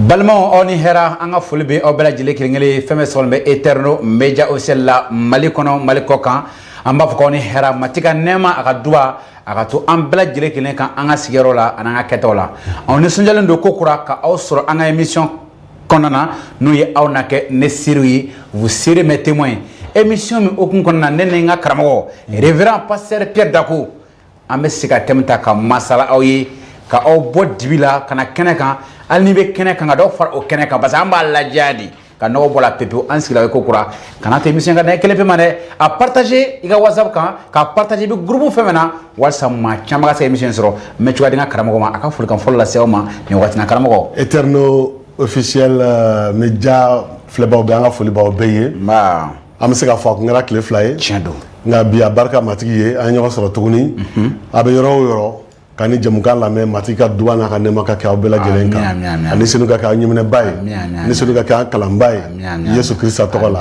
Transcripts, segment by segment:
Balma on hera anga fulbe obela jile kringeli feme solbe eterno media officiel la malikono malikokan amba fukoni hera matika nema akadua akatu ambela jile kringen kan anga sigero la ananga ketola on ne sunjalen do kokura ka ausro anga émission konana nous ye awnake ne sirui vous serez mes témoins émission mi okun konana nenenga karamo révérend pasteur Pierre Dakou ambe sika temta ka masala awye ka aw bo dibila kana keneka alni be keneka ngado far o keneka basa amba la jadi ka no bola pepe ansila ko kura kana te émission ga na kelepe mané a partager iga WhatsApp ka partager bi groupe femena WhatsApp ma chama sa émission soro me tuwa dinga karamo ma aka fulkan folla sewma ni watina karamo eterno officiel media fleba be anga foli ba obeye ma am se ka fa ko ngara kle fly tiendo nga biya barka matigi anyo soro tuguni abe yoro kani jamukan la me matika duwana ka nema ka ka obela gelenka ani sinu ka nyimne bay ni sinu ka kalambay Yesu Christ tokola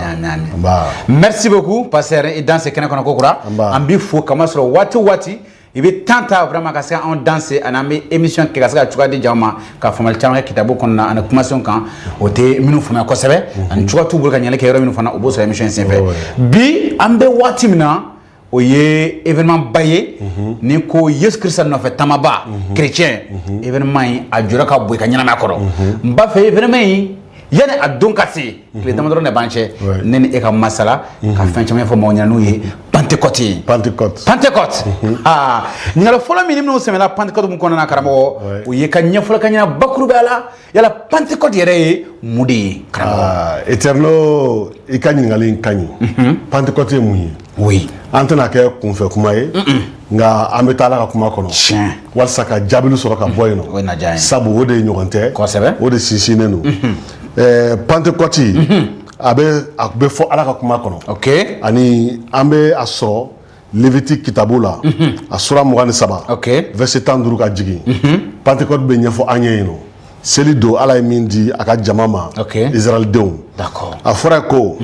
ba merci beaucoup pasteur et dans ce kana kokura ambi fo kama soro wati ibe tanta vraiment ka sa on danser anami émission ke ka sa chuka di jama ka famal chama kitabu konna ana kumation kan ote minu fama ko sebe an chuka tu bulka nyale ke yoro minu fana obo so émission sin fait bi ambe wati mina oye événement baye ni ko Yesu Christ no fait tamaba chrétien événement a jura ka boy ka nyana makoro mba fe événement yi yana adon kasi le damadro ne banche nene e ka masala ka fin chama fo mo nyanu ye Pentecôte ngala fola minimum no semela Pentecôte mu konna karamo o ye ka nyafola ka nya bakuru bala yala Pentecôte yere mudi karamo eterno e ka ngali kanyi Pentecôte mu oui antena ke kunfe kuma ye nga ametala ka kuma kono walsa ka jabilu soro ka boyno sabu wode nyogonte wode sisinenu Pentecôte abe fo ala ka kuma kono okay ani ambe asoro Levitique kitabula asura mugani saba okay verset 10 ka jigi Pentecôte be nyefo anyeno selido ala mindi aka jamama Israël deun d'accord afora ko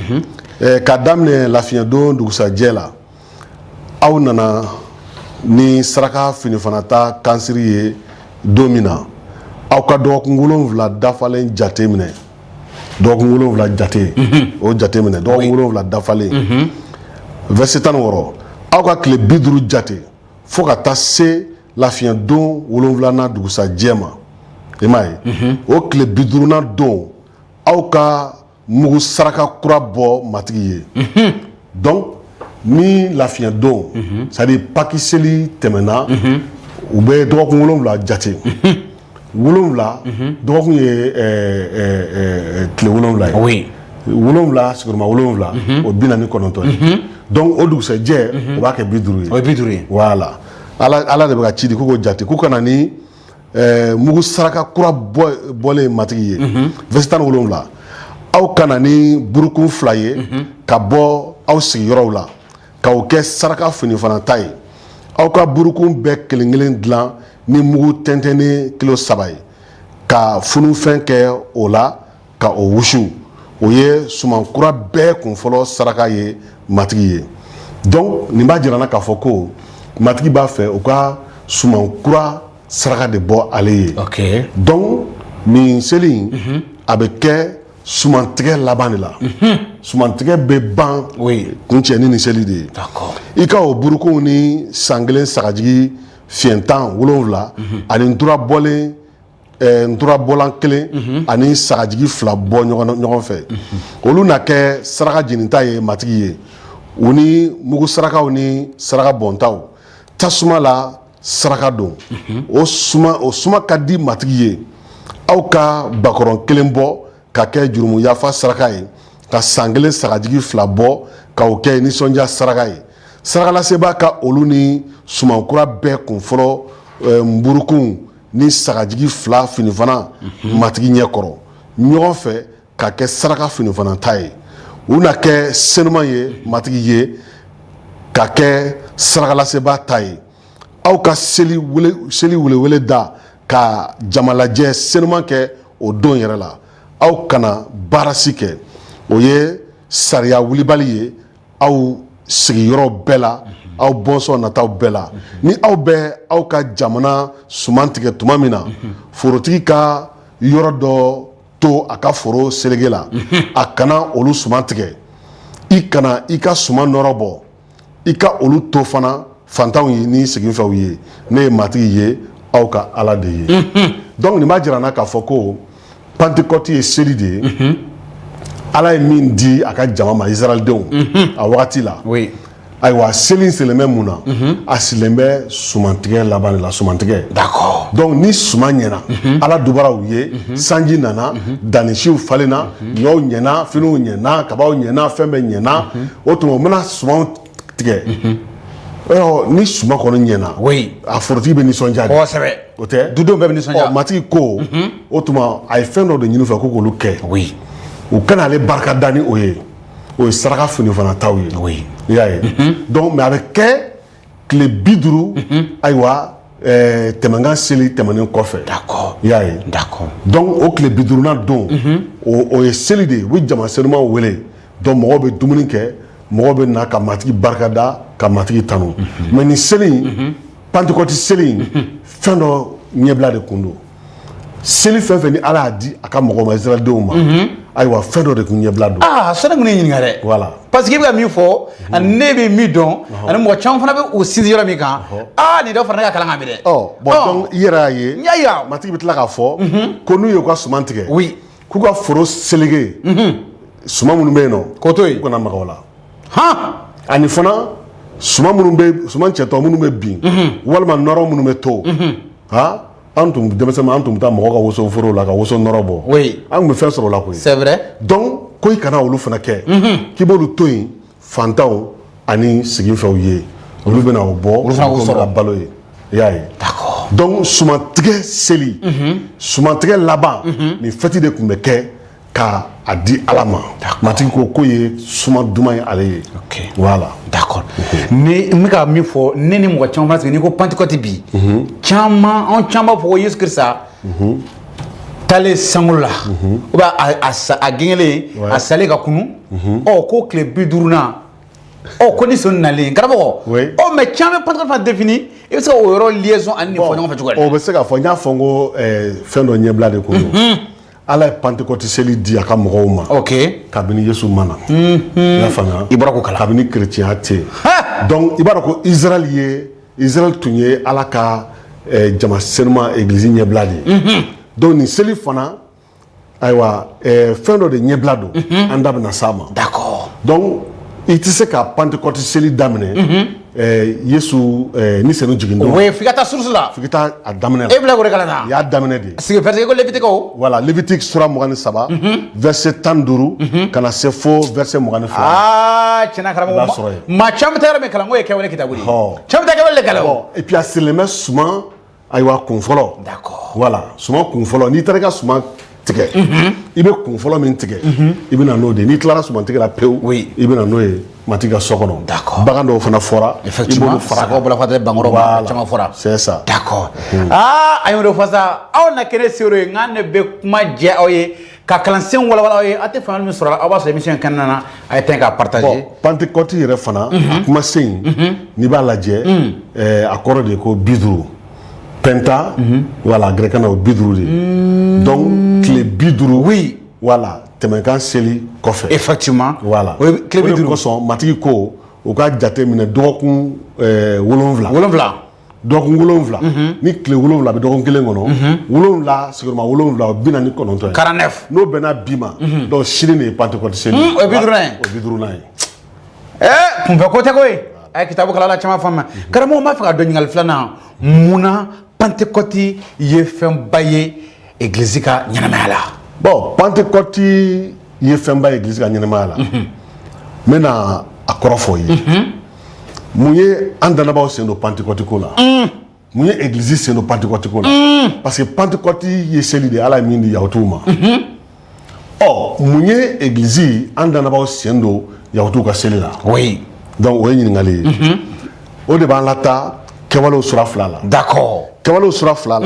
ka damne la fiya don dugusa jela aw nana ni saraka fini fanata kansiri ye domina aw ka dokungulon vla dafalen jatemine dokungulon vla jate o jatemine dokungulon vla dafalen verset 10 woro aw ka kile biduru jate fo ka ta se la fiya don wolonvla na dugusa jema emay o kile biduru na don aw ka mugu saraka kura bo matigi ye donc ni la fiya don c'est à dire pakiseli temena u be dogokun wolonvla jate wolonvla dogokun ye kile wolonvla ye oui wolonvla siguruma wolonvla o binani kononto donc o dugusɛ jɛ o b'a kɛ biduru ye o biduru ye voilà ala de bɛ ka ci di ko jate ku kana ni mugu saraka kura bɔlen matigi ye verset 17 aw kana ni burukun 2 ye ka bɔ aw sigiyɔrɔw la k'aw kɛ saraka fini fana ta ye aw ka burukun bɛɛ kelen dilan ni mugu tɛntɛnni kilo 3 ye ka funufɛn kɛ o la ka o wusu o ye suman kura bɛɛ kunfɔlɔ saraka ye matigi ye donc nin b'a jirana k'a fɔ ko matigi b'a fɛ o ka suman kura saraka de bɔ ale ye donc nin seli a bɛ kɛ sumantigɛ laban de la sumantigɛ bɛ ban kun cɛ ni nin seli de ye i ka o burukun ni san kelen sagajigi fiɲɛtan 7 ani ntura bɔlan kelen ani sagajigi 2 bɔ ɲɔgɔn fɛ olu na kɛ saraka jininta ye matigi ye u ni mugu sarakaw ni saraka bɔntaw tasuma la saraka don o suma ka di matigi ye aw ka bakɔrɔn kelen bɔ ka kɛ jurumu yafa saraka ye ka san kelen sagajigi 2 bɔ k'o kɛ nisɔndiya saraka ye sarakalase ka olu ni sumankura bɛɛ kun fɔlɔ mburukun ni sagajigi 2 finifana matigi ɲɛkɔrɔ ɲɔgɔn fɛ ka kɛ saraka finifana ta ye u na kɛ senuman ye matigi ye ka kɛ sarakalaseba ta ye aw ka seli welewele da ka jamalajɛ senuman kɛ o don yɛrɛ la aw kana baarasi kɛ o ye sariya wulibali ye aw sigiyɔrɔ bɛɛ la aw bɔnsɔn nataw bɛɛ la ni aw bɛ aw ka jamana suman tigɛ tuma min na forotigi ka yɔrɔ dɔ to a ka foro selege la a kana olu suman tigɛ i kana i ka suman nɔrɔ bɔ i ka olu to fana fantanw ye ni seginfɛnw ye ne ye matigi ye aw ka ala de ye donc nin b'a jira n na k'a fɔ ko Pentecôte ye seli de ye ala ye min di a ka jama ma Israɛlidenw a wagati la ayiwa seli silen bɛ mun na a silen bɛ sumantigɛ laban de la sumantigɛ d'accord donc ni suman ɲɛna ala dubaraw ye sanji nana dannisiw falenna ɲɔw ɲɛna finiw ɲɛna kabaw ɲɛna fɛn bɛɛ ɲɛna o tuma u bɛna sumanw tigɛ ni suman kɔni ɲɛna a forotigi bɛ nisɔndiya de kosɛbɛ o tɛ dudenw bɛɛ bɛ nisɔndiya matigi ko o tuma a ye fɛn dɔ de ɲini u fɛ ko k'olu kɛ u kana ale barika da ni o ye saraka fini fana taw ye i y'a ye donc mais a bɛ kɛ tile 50 ayiwa tɛmɛnkan seli tɛmɛnen kɔfɛ d'accord i y'a ye d'accord donc o tile 50nan don o ye seli de ye u bɛ jama senumanw wele donc mɔgɔw bɛ dumuni kɛ mɔgɔw bɛ na ka matigi barika da ka matigi tanu mais nin seli in Pentecôte seli in fɛn dɔ ɲɛbila de kun don seli fɛn fɛn ni ala y'a di a ka mɔgɔw ma Israɛlidenw ma ayiwa fɛn dɔ de kun ɲɛbila don sɔnni kun ye ɲininka dɛ voilà parce que i bɛ ka min fɔ ani ne bɛ min dɔn ani mɔgɔ caman fana bɛ o sinsin yɔrɔ min kan nin dɔ fana ne ka kalan kan bi dɛ bon donc i yɛrɛ y'a ye matigi bɛ tila k'a fɔ ko n'u ye u ka suman tigɛ k'u ka foro seleke suman minnu bɛ yen nɔ k'o to yen u kana maga o la ani fana suman cɛtɔ minnu bɛ bin walima nɔrɔ minnu bɛ to an tun denmisɛnnin an tun bɛ taa mɔgɔw ka woso forow la ka woso nɔrɔ bɔ an tun bɛ fɛn sɔrɔ o la koyi c'est vrai donc ko i kana olu fana kɛ k'i b'olu to yen fantanw ani siginfɛnw ye olu bɛna o bɔ olu fana ka balo ye i y'a ye d'accord donc sumantigɛ seli sumantigɛ laban nin fɛti de tun bɛ kɛ ka a di ala ma matigi ko k'o ye suman duman ye ale ye voilà d'accord ni n bɛ ka min fɔ ne ni mɔgɔ caman fana sigi n'i ko Pentecôte bi caman anw caman b'a fɔ ko Yesu Kirisa taalen sankolo la ou bien a gɛngɛlen a salen ka kunu ko tile 50nan ko ni sɔnni nalen karamɔgɔ mais caman bɛ Pentecôte fana défini i bɛ se ka o yɔrɔ liaison ani nin fɔ ɲɔgɔn fɛ cogo di o bɛ se k'a fɔ n y'a fɔ n ko fɛn dɔ ɲɛbila de kun don ala ye Pentecôte seli di a ka mɔgɔw ma kabini Yesu ma na i y'a faamuya i bɔra k'o kalan kabini chrétien tɛ yen donc i b'a dɔn ko Israël tun ye ala ka jama senuman église ɲɛbila de ye donc nin seli fana ayiwa fɛn dɔ de ɲɛbila don an da bɛna s'a ma d'accord donc i tɛ se ka Pentecôte seli daminɛ Yesu ni senu jigin don f'i ka taa source la f'i ka taa a daminɛ la e bila k'o de kalan na i y'a daminɛ de sigi verset ko Lévitique voilà Lévitique sura 23 verset 15 ka na se fo verset 22 tiɲɛna karamɔgɔ maa caman bɛ taa yɔrɔ min kalan ko ye kɛwale kitabu de ye caman bɛ taa kɛwale de kalan et puis a sigilen bɛ suman ayiwa kun fɔlɔ d'accord voilà suman kun fɔlɔ n'i taara i ka suman tigɛ i bɛ kun fɔlɔ min tigɛ i bɛ na n'o de n'i tilara suman tigɛ la pewu i bɛ na n'o ye matigi ka so kɔnɔ bagan dɔw fana fɔra i b'olu fara sagaw bɔra fɔ bankɔrɔ caman fɔra c'est ça d'accord an y'o de fɔ sa aw na kɛ ne seero ye nka ne bɛ kuma jɛ aw ye ka kalansen walawala aw ye aw tɛ faamuyali min sɔrɔ a la aw b'a sɔrɔ émission kɛnɛ na a ye tɛn k'a partager Pentecôte yɛrɛ fana a kumasen n'i b'a lajɛ a kɔrɔ de ye ko 50 penta voilà grɛkɛn na o 50 de donc tile 50 voilà tɛmɛnkan seli kɔfɛ effectivement voilà o de kosɔn matigi ko u ka jate minɛ dɔgɔkun 7 dɔgɔkun 7 ni tile 7 bɛ dɔgɔkun kelen kɔnɔ 7 sigiyɔrɔma 7 o 49 ye 49 n'o bɛnna bi ma donc sini de ye Pentecôte seli o ye 50nan ye kunfɛ ko tɛ koyi a ye kitabu kalan la caman faamuya karamɔgɔ b'a fɛ ka dɔn ɲininkali filanan munna Pentecôte ye fɛnba ye église ka ɲɛnamaya la bon Pentecôte ye fɛnba ye église ka ɲɛnamaya la n bɛna a kɔrɔ fɔ ye mun ye an dannabaaw sen don Pentecôte ko la mun ye église sen don Pentecôte ko la parce que Pentecôte ye seli de ala ye min di yahudiw ma mun ye église an dannabaaw sen don yahudiw ka seli la donc o ye ɲininkali ye o de b'an lataa kɛwalew sura 2 la d'accord kɛwalew sura 2 la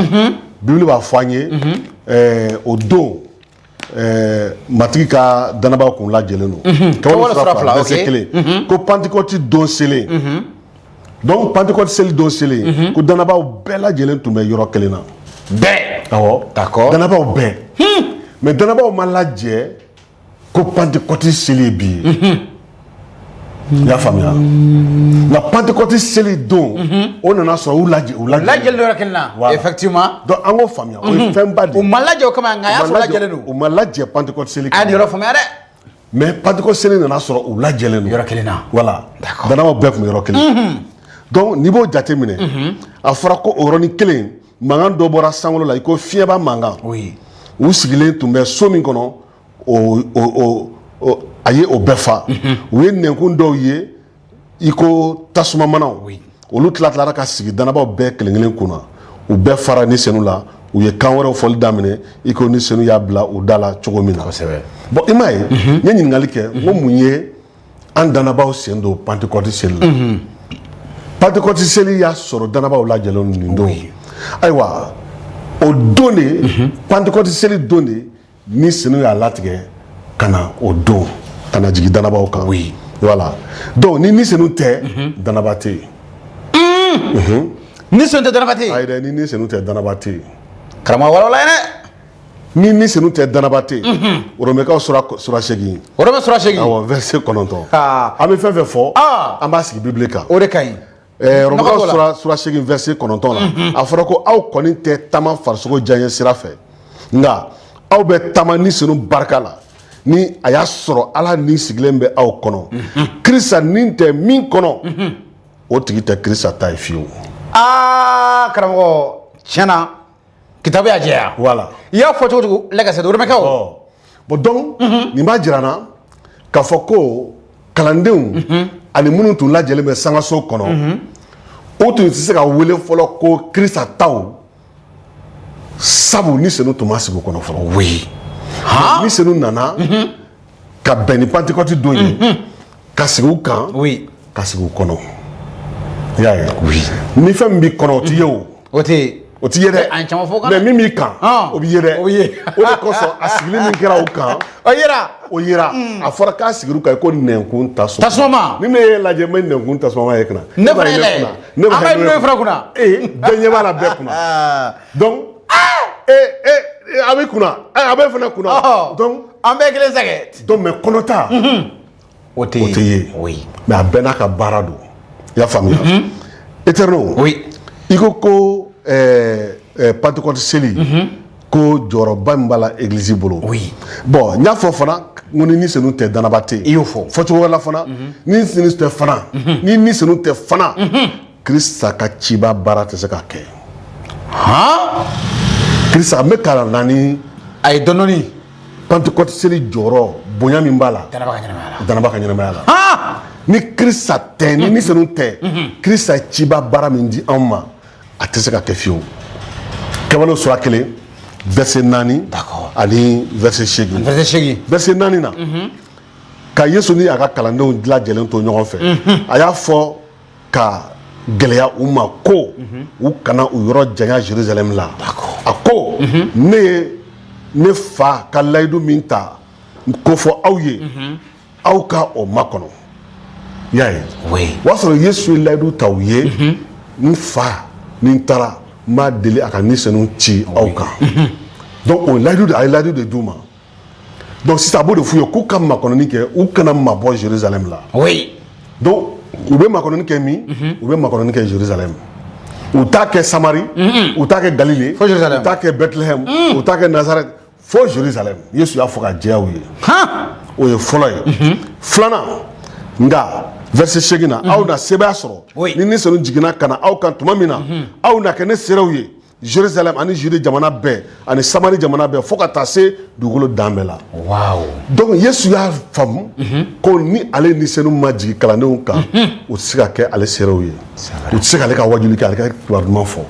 bibili b'a fɔ an ye o don matigi ka dannabaaw kun lajɛlen don kɛwalew sura 2 verset 1 ko Pentecôte don selen donc Pentecôte seli don selen ko dannabaaw bɛɛ lajɛlen tun bɛ yɔrɔ kelen na bɛɛ awɔ d'accord dannabaaw bɛɛ mais danabaw ma lajɛ ko Pentecôte seli bi y'a faamuya nka Pentecôte seli don o nana sɔrɔ u lajɛ lajɛlen yɔrɔ kelen na effectivement donc an k'o faamuya o ye fɛnba de ye u ma lajɛ o kama nka a y'a sɔrɔ lajɛlen don u ma lajɛ Pentecôte seli a ye nin yɔrɔ faamuya dɛ mais Pentecôte seli nana sɔrɔ u lajɛlen don yɔrɔ kelen na voilà danabaw bɛɛ tun bɛ yɔrɔ kelen donc n'i b'o jate minɛ a fɔra ko o yɔrɔnin kelen mankan dɔ bɔra sankolo la i ko fiɲɛba mankan u sigilen tun bɛ so min kɔnɔ a ye o bɛɛ fa u ye nɛnkun dɔw ye i ko tasuma manaw olu tilara ka sigi danabaw bɛɛ kelen kelen kunna u bɛɛ fara ni senu la u ye kan wɛrɛw fɔli daminɛ i ko ni senu y'a bila u da la cogo min na bon i m'a ye n ye ɲininkali kɛ n ko mun ye an danabaw sen don Pentecôte seli la Pentecôte seli y'a sɔrɔ danabaw lajɛlen nin don ayiwa o don de Pentecôte seli don de ni senu y'a latigɛ ka na o don ka na jigin danabaw kan voilà donc ni senu tɛ danaba tɛ yen ni senu tɛ danaba tɛ yen ayi dɛ ni senu tɛ danaba tɛ yen karamɔgɔ walawala ye dɛ ni senu tɛ danaba tɛ yen Romɛkaw sura 8 Romɛ sura 8 awɔ verset 9 an bɛ fɛn fɛn fɔ an b'a sigi Bible kan o de ka ɲi Romɛkaw sura 8 verset 9 la a fɔra ko aw kɔni tɛ taama farisogo diyaɲɛ sira fɛ nka aw bɛ taama ni senu barika la ni a y'a sɔrɔ Ala ni sigilen bɛ aw kɔnɔ Kirisa ni tɛ min kɔnɔ o tigi tɛ Kirisa ta ye fiyewu karamɔgɔ tiɲɛna kitabu y'a jɛya voilà i y'a fɔ cogo cogo lagase do Romɛkaw bon donc nin b'a jira na k'a fɔ ko kalandenw ani minnu tun lajɛlen bɛ sangaso kɔnɔ o tun tɛ se ka wele fɔlɔ ko Kirisa taw sabu ni senu tun ma sigi o kɔnɔ fɔlɔ ni senu nana ka bɛn ni Pentecôte don ye ka sigi u kan ka sigi u kɔnɔ i y'a ye ni fɛn min b'i kɔnɔ o t'i ye o t'i ye dɛ mais min b'i kan o b'i ye dɛ o de kosɔn a sigili min kɛra o kan o yera a fɔra k'a sigir'u kan ko nɛnkun tasuma ni ne y'e lajɛ n bɛ nɛnkun tasuma ye kunna ne fana ye lajɛ an bɛ n'o ye fana kunna bɛɛ ɲɛ b'a la bɛɛ kunna donc a bɛ kunna a bɛ fana kunna donc an bɛɛ kelen sɛgɛ donc mais kɔnɔta o tɛ ye mais a bɛɛ n'a ka baara don i y'a faamuya Éternel i ko Pentecôte seli ko jɔyɔrɔba min b'a la église bolo bon n y'a fɔ fana n ko ni senu tɛ danaba tɛ yen i y'o fɔ fɔcogo wɛrɛ la fana ni senu tɛ fana ni senu tɛ fana Kirisa ka ciba baara tɛ se ka kɛ Kirisa n bɛ ka na ni a ye dɔɔni Pentecôte seli jɔyɔrɔ bonya min b'a la danaba ka ɲɛnamaya la ni Kirisa tɛ ni senu tɛ Kirisa ye ciba baara min di anw ma a tɛ se ka kɛ fiyewu Kɛwalew sura 1 verset 4 ani verset 8 verset 4 na ka Yesu ni a ka kalandenw lajɛlen to ɲɔgɔn fɛ a y'a fɔ ka gɛlɛya u ma ko u kana u yɔrɔ janya Jérusalem la a ko ne ye ne fa ka layidu min ta ko fɔ aw ye aw ka o makɔnɔ i y'a ye o y'a sɔrɔ Yesu ye layidu ta u ye n fa ni n taara n b'a deli a ka ni senu ci aw kan donc o layidu a ye layidu de d'u ma donc sisan a b'o de f'u ye k'u ka makɔnɔni kɛ u kana mabɔ Jérusalem la donc u bɛ makɔnɔni kɛ min u bɛ makɔnɔni kɛ Jérusalem u t'a kɛ Samari u t'a kɛ Galile u t'a kɛ Bethlehem u t'a kɛ Nazareth fo Jérusalem Yesu y'a fɔ ka jɛya u ye o ye fɔlɔ ye filanan nka verset 8 na aw na sɛbɛya sɔrɔ ni senu jiginna ka na aw kan tuma min na aw na kɛ ne serew ye Jérusalem ani Jude jamana bɛɛ ani Samari jamana bɛɛ fo ka taa se dugukolo dan bɛɛ la donc Yesu y'a faamu ko ni ale ni senu ma jigin kalandenw kan u tɛ se ka kɛ ale serew ye u tɛ se k'ale ka wajuli kɛ ale ka kibaru ɲuman fɔ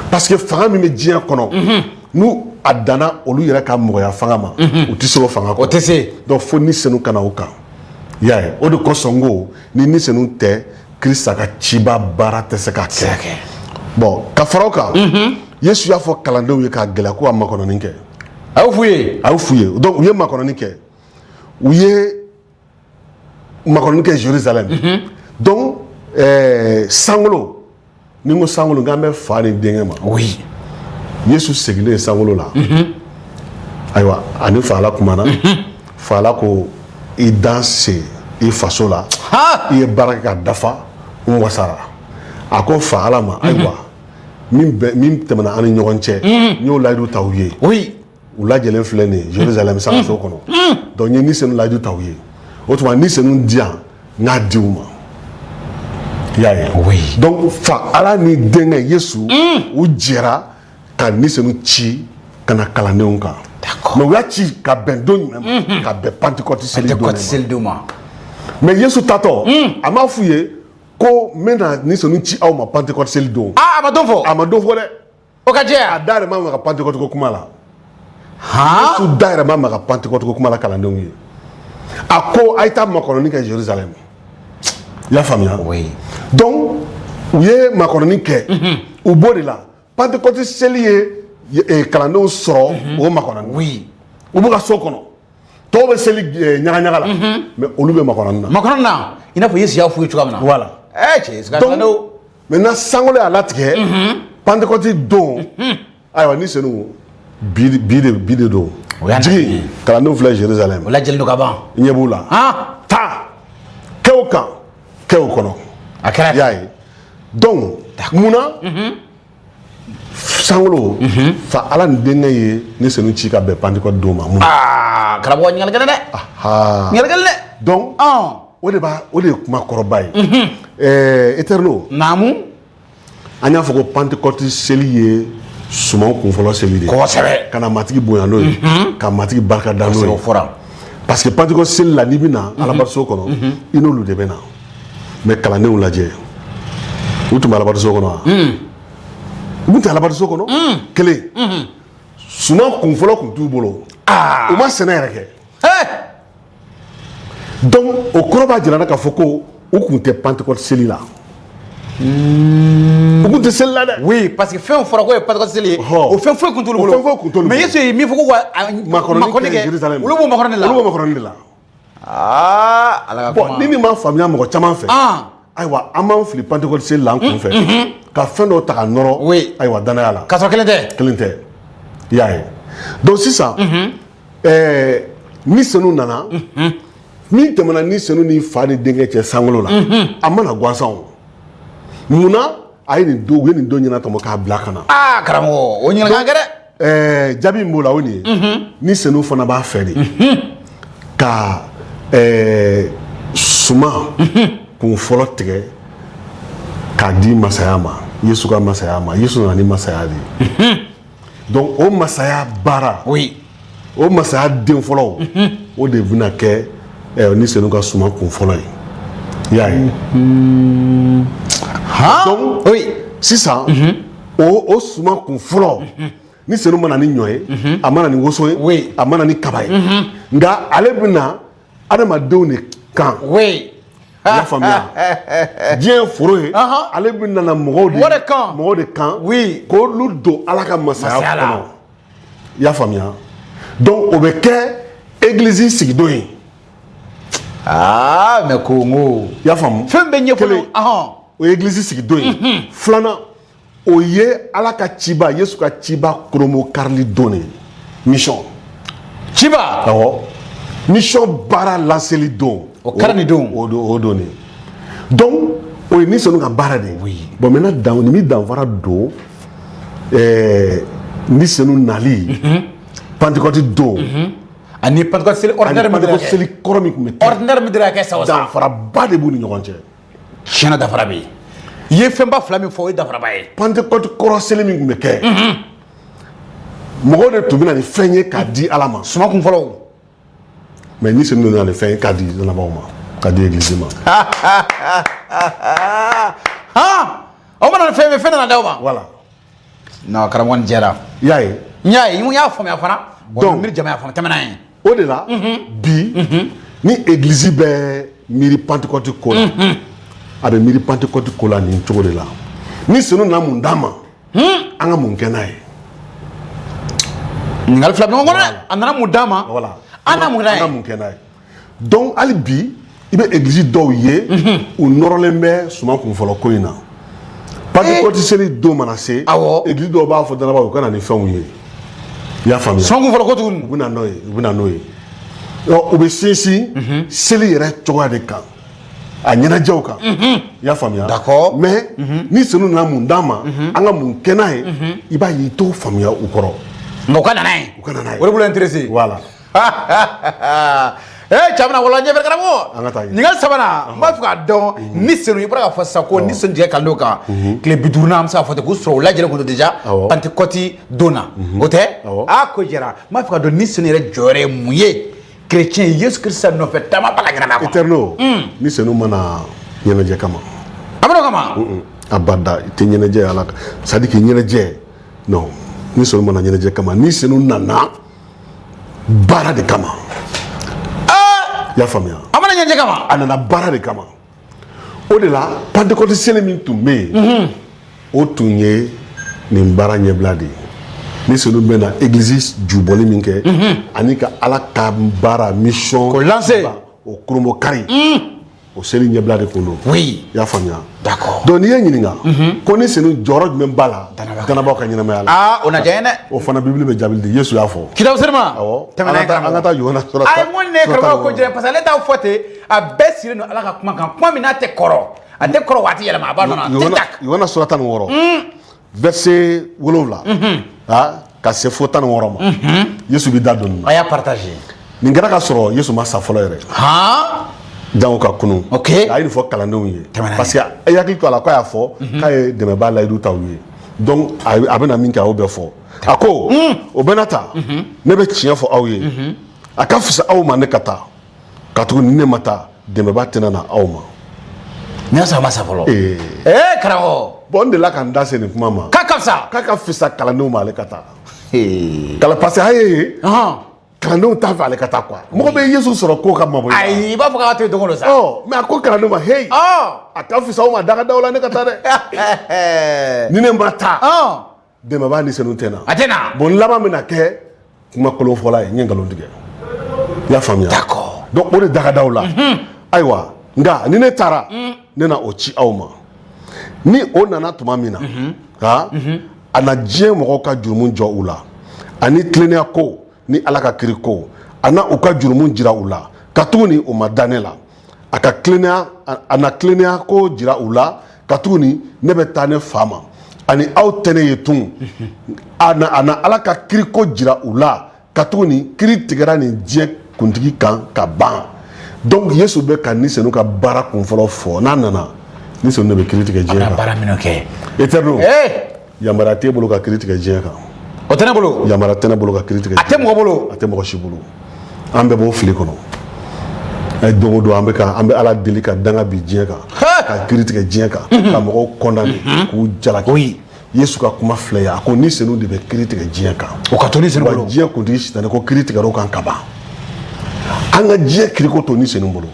parce que fanga min bɛ diɲɛ kɔnɔ n'u a danna olu yɛrɛ ka mɔgɔya fanga ma u tɛ se o fanga kɔrɔ donc fo ni senu ka na o kan i y'a ye o de kosɔn ko ni senu tɛ Kirisa ka ciba baara tɛ se ka kɛ bon ka fara o kan Yesu y'a fɔ kalandenw ye k'a gɛlɛya ko ka makɔnɔni kɛ a y'o f'u ye donc u ye makɔnɔni kɛ u ye makɔnɔni kɛ Jérusalem donc sankolo ni n ko sankolo n k'an bɛ fa ni denkɛ ma Yesu seginnen sankolo la ayiwa ani fa ala kumana fa ala ko i dan se i faso la i ye baara kɛ ka dafa n wasara a ko fa ala ma ayiwa min tɛmɛna an ni ɲɔgɔn cɛ n y'o layidu ta u ye u lajɛlen filɛ nin ye Jerusalem sangaso kɔnɔ donc n ye ni senu layidu ta u ye o tuma ni senu di yan n k'a di u ma i y'a ye donc fa ala ni denkɛ Yesu u jɛra ka ni senu ci ka na kalandenw kan mais u y'a ci ka bɛn don jumɛn ka bɛn Pentecôte selidenw ma mais Yesu tatɔ a m'a f'u ye ko n bɛna ni senu ci aw ma Pentecôte selidon a ma don fɔ dɛ o ka jɛ a da yɛrɛ ma maga Pentecôte ko kuma la Yesu da yɛrɛ ma maga Pentecôte ko kuma la kalandenw ye a ko a ye taa makɔnɔni kɛ Jerusalem i y'a faamuya donc u ye makɔnɔni kɛ u b'o de la Pentecôte seli ye kalandenw sɔrɔ o makɔnɔni u b'u ka so kɔnɔ tɔw bɛ seli ɲagaɲaga la mais olu bɛ makɔnɔni na i n'a fɔ Yesu y'a f'u ye cogoya min na voilà donc maintenant sangolo y'a latigɛ Pentecôte don ayiwa ni senu bi de don jigi kalandenw filɛ Jerusalem o lajɛlen don ka ban i ɲɛ b'u la taa kɛ o kan kɛ o kɔnɔ a kɛra y'a ye donc munna sangolo fa ala ni denkɛ ye ni senu ci ka bɛn Pentecôte don ma munna karamɔgɔ ɲininkali gɛlɛn dɛ ɲininkali dɛ donc o de ye kuma kɔrɔba ye Eterno naamu an y'a fɔ ko Pentecôte seli ye sumaw kunfɔlɔ seli de kosɛbɛ ka na matigi bonya n'o ye ka matigi barika da n'o ye parce que Pentecôte seli la n'i bɛ na alabato kɔnɔ i n'olu de bɛ na mais kalandenw lajɛ u tun bɛ alabato kɔnɔ wa u tun tɛ alabato kɔnɔ kelen suman kunfɔlɔ tun t'u bolo u ma sɛnɛ yɛrɛ kɛ donc o kɔrɔ b'a jira k'a fɔ ko u tun tɛ Pentecôte seli la u tun tɛ seli la dɛ oui parce que fɛn fɔra ko ye Pentecôte seli ye o fɛn foyi tun t'olu bolo mais Yesu ye min fɔ ko makɔnɔni kɛ olu b'o makɔnɔni de la ala ka bon ni min m'a faamuya mɔgɔ caman fɛ ayiwa an b'an fili Pentecôte seli la an kun fɛ ka fɛn dɔw ta ka nɔrɔ ayiwa danaya la k'a sɔrɔ kelen tɛ i y'a ye donc sisan ni senu nana min tɛmɛna ni senu ni fa ni denkɛ cɛ sangolo la a mana gansan munna a ye nin don u ye nin don ɲɛna tɔmɔ k'a bila ka na karamɔgɔ o ɲininkali ka gɛlɛn jaabi min b'o la o nin ye ni senu fana b'a fɛ de ka suman kun fɔlɔ tigɛ k'a di masaya ma Yesu ka masaya ma Yesu nana ni masaya de ye donc o masaya baara o masaya den fɔlɔ o de bɛna kɛ ni senu ka suman kun fɔlɔ ye i y'a ye donc sisan o suman kun fɔlɔ ni senu mana ni ɲɔ ye a mana ni woso ye a mana ni kaba ye nka ale bɛna adamadenw de kan i y'a faamuya diɲɛ foro ye ale bɛna na mɔgɔw de kan k'olu don ala ka masaya kɔnɔ i y'a faamuya donc o bɛ kɛ église sigidon ye mais ko n ko i y'a faamu fɛn bɛ ɲɛfɔ o ye église sigidon ye filanan o ye ala ka ciba Yesu ka ciba koromo karili don de mission ciba awɔ mission baara laseli don o kɛra nin don o don de donc o ye ni senu ka baara de ye bon maintenant ni min danfara don ni senu nali Pentecôte don ani Pentecôte seli ordinaire min Pentecôte seli kɔrɔ min tun bɛ kɛ ordinaire min dira kɛ sawa danfaraba de b'u ni ɲɔgɔn cɛ tiɲɛna danfara bɛ yen i ye fɛnba fila min fɔ o ye danfaraba ye Pentecôte kɔrɔ seli min tun bɛ kɛ mɔgɔw de tun bɛ na ni fɛn ye k'a di ala ma suman kun fɔlɔ mais ni senu nana ni fɛn ye k'a di lamɔgɔw ma k'a di église ma o mana ni fɛn nana d'aw ma voilà non karamɔgɔ nin jɛra i y'a ye n y'a faamuya fana donc miiri jama fana tɛmɛna ye o de la bi ni église bɛ miiri Pentecôte ko la a bɛ miiri Pentecôte ko la nin cogo de la ni senu nana mun d'an ma an ka mun kɛ n'a ye ɲininkali fila bɛ ɲɔgɔn kɔnɔ dɛ a nana mun d'a ma voilà an na mun kɛ n'a ye donc hali bi i bɛ église dɔw ye u nɔrɔlen bɛ suman kunfɔlɔ ko in na Pentecôte seli don mana se église dɔw b'a fɔ dalabaw u ka na ni fɛnw ye i y'a faamuya sɔn kun fɔlɔ ko tuguni u bɛ na n'o ye u bɛ na n'o ye u bɛ sinsin seli yɛrɛ cogoya de kan a ɲɛnajɛw kan i y'a faamuya d'accord mais ni senu nana mun d'an ma an ka mun kɛ n'a ye i b'a ye i t'o faamuya u kɔrɔ nka u ka na n'a ye u ka na n'a ye o de bolo intéressé voilà camana wala ɲɛfɛ karamɔgɔ an ka taa ɲɛ ɲininkali sabanan n b'a fɛ k'a dɔn ni senu i bɔra k'a fɔ sisan ko ni senu tigɛ kalendon kan tile 50 an bɛ se k'a fɔ ten k'u sɔrɔ u lajɛlen kun don déjà Pentecôte don na o tɛ a ko jɛra n b'a fɛ k'a dɔn ni senu yɛrɛ jɔyɔrɔ ye mun ye chrétien Yesu Kirista nɔfɛ taama b'a ka ɲɛnamaya kɔnɔ éternel ni senu mana ɲɛnajɛ kama a bɛ n'o kama abada i tɛ ɲɛnajɛ ala c'est à dire que ɲɛnajɛ non ni senu mana ɲɛnajɛ kama ni senu nana baara de kama i y'a faamuya a mana ɲɛnajɛ kama a nana baara de kama o de la Pentecôte seli min tun bɛ yen o tun ye nin baara ɲɛbila de ye ni senu bɛ na église jubɔli min kɛ ani ka ala ka baara mission ko lancer o kurumo kari o seli ɲɛbila de kun don oui i y'a faamuya d'accord donc n'i ye ɲininka ko ni senu jɔyɔrɔ jumɛn b'a la danabaw ka ɲɛnamaya la ah o na diya n ye dɛ o fana bibili bɛ jaabi di Yesu y'a fɔ kitabu senima awɔ tɛmɛna an ka taa Yohana sura a ye mun ne karamɔgɔ ko jɛ parce que ale t'a fɔ ten a bɛɛ sigilen don ala ka kuma kan kuma min n'a tɛ kɔrɔ a tɛ kɔrɔ waati yɛlɛma a b'a nɔ tic tac Yohana sura 16 verset 7 ka se fo 16 ma Yesu bɛ da dɔɔni a y'a partager nin kɛra ka sɔrɔ Yesu ma sa fɔlɔ yɛrɛ jango ka kunu ok a ye nin fɔ kalandenw ye parce que a ye hakili to a la k'a y'a fɔ k'a ye dɛmɛbaa layidu t'aw ye donc a bɛna min kɛ a y'o bɛɛ fɔ a ko o bɛna ta ne bɛ tiɲɛ fɔ aw ye a ka fisa aw ma ne ka taa ka tugu ni ne ma taa dɛmɛbaa tɛna na aw ma ni y'a sɔrɔ a ma sa fɔlɔ karamɔgɔ bon n delila ka n da se nin kuma ma k'a ka fisa k'a ka fisa kalandenw ma ale ka taa parce que a ye kalandenw t'a fɛ ale ka taa quoi mɔgɔ bɛ Yesu sɔrɔ ko ka mabɔ ayi i b'a fɔ k'a to yen don o don sa mais a ko kalandenw ma hey a ka fisa aw ma daga da aw la ne ka taa dɛ ni ne ma taa dɛmɛbaa ni senu tɛ na a tɛ na bon laban bɛna kɛ kuma kolon fɔla ye n ye nkalon tigɛ i y'a faamuya d'accord donc o de daga da aw la ayiwa nka ni ne taara ne na o ci aw ma ni o nana tuma min na a na diɲɛ mɔgɔw ka jurumu jɔ u la ani tilennenya ko ni ala ka kiri ko a na u ka jurumu jira u la ka tuguni o ma da ne la a ka tilennenya a na tilennenya ko jira u la ka tuguni ne bɛ taa ne fa ma ani aw tɛ ne ye tun a na ala ka kiri ko jira u la ka tuguni kiri tigɛra nin diɲɛ kuntigi kan ka ban donc Yesu bɛ ka ni senu ka baara kunfɔlɔ fɔ n'a nana ni senu de bɛ kiri tigɛ diɲɛ kan a baara minnu kɛ éternel yamaruya t'e bolo ka kiri tigɛ diɲɛ kan o tɛ ne bolo yamaruya tɛ ne bolo ka kiri tigɛ a tɛ mɔgɔ bolo a tɛ mɔgɔ si bolo an bɛɛ b'o fili kɔnɔ don o don an bɛ ala deli ka danga bi diɲɛ kan ka kiri tigɛ diɲɛ kan ka mɔgɔw condamner k'u jalaki Yesu ka kuma filɛ ye a ko ni senu de bɛ kiri tigɛ diɲɛ kan o ka to ni senu bolo diɲɛ kuntigi sitanɛ ko kiri tigɛr'o kan ka ban an ka diɲɛ kiri ko to ni senu bolo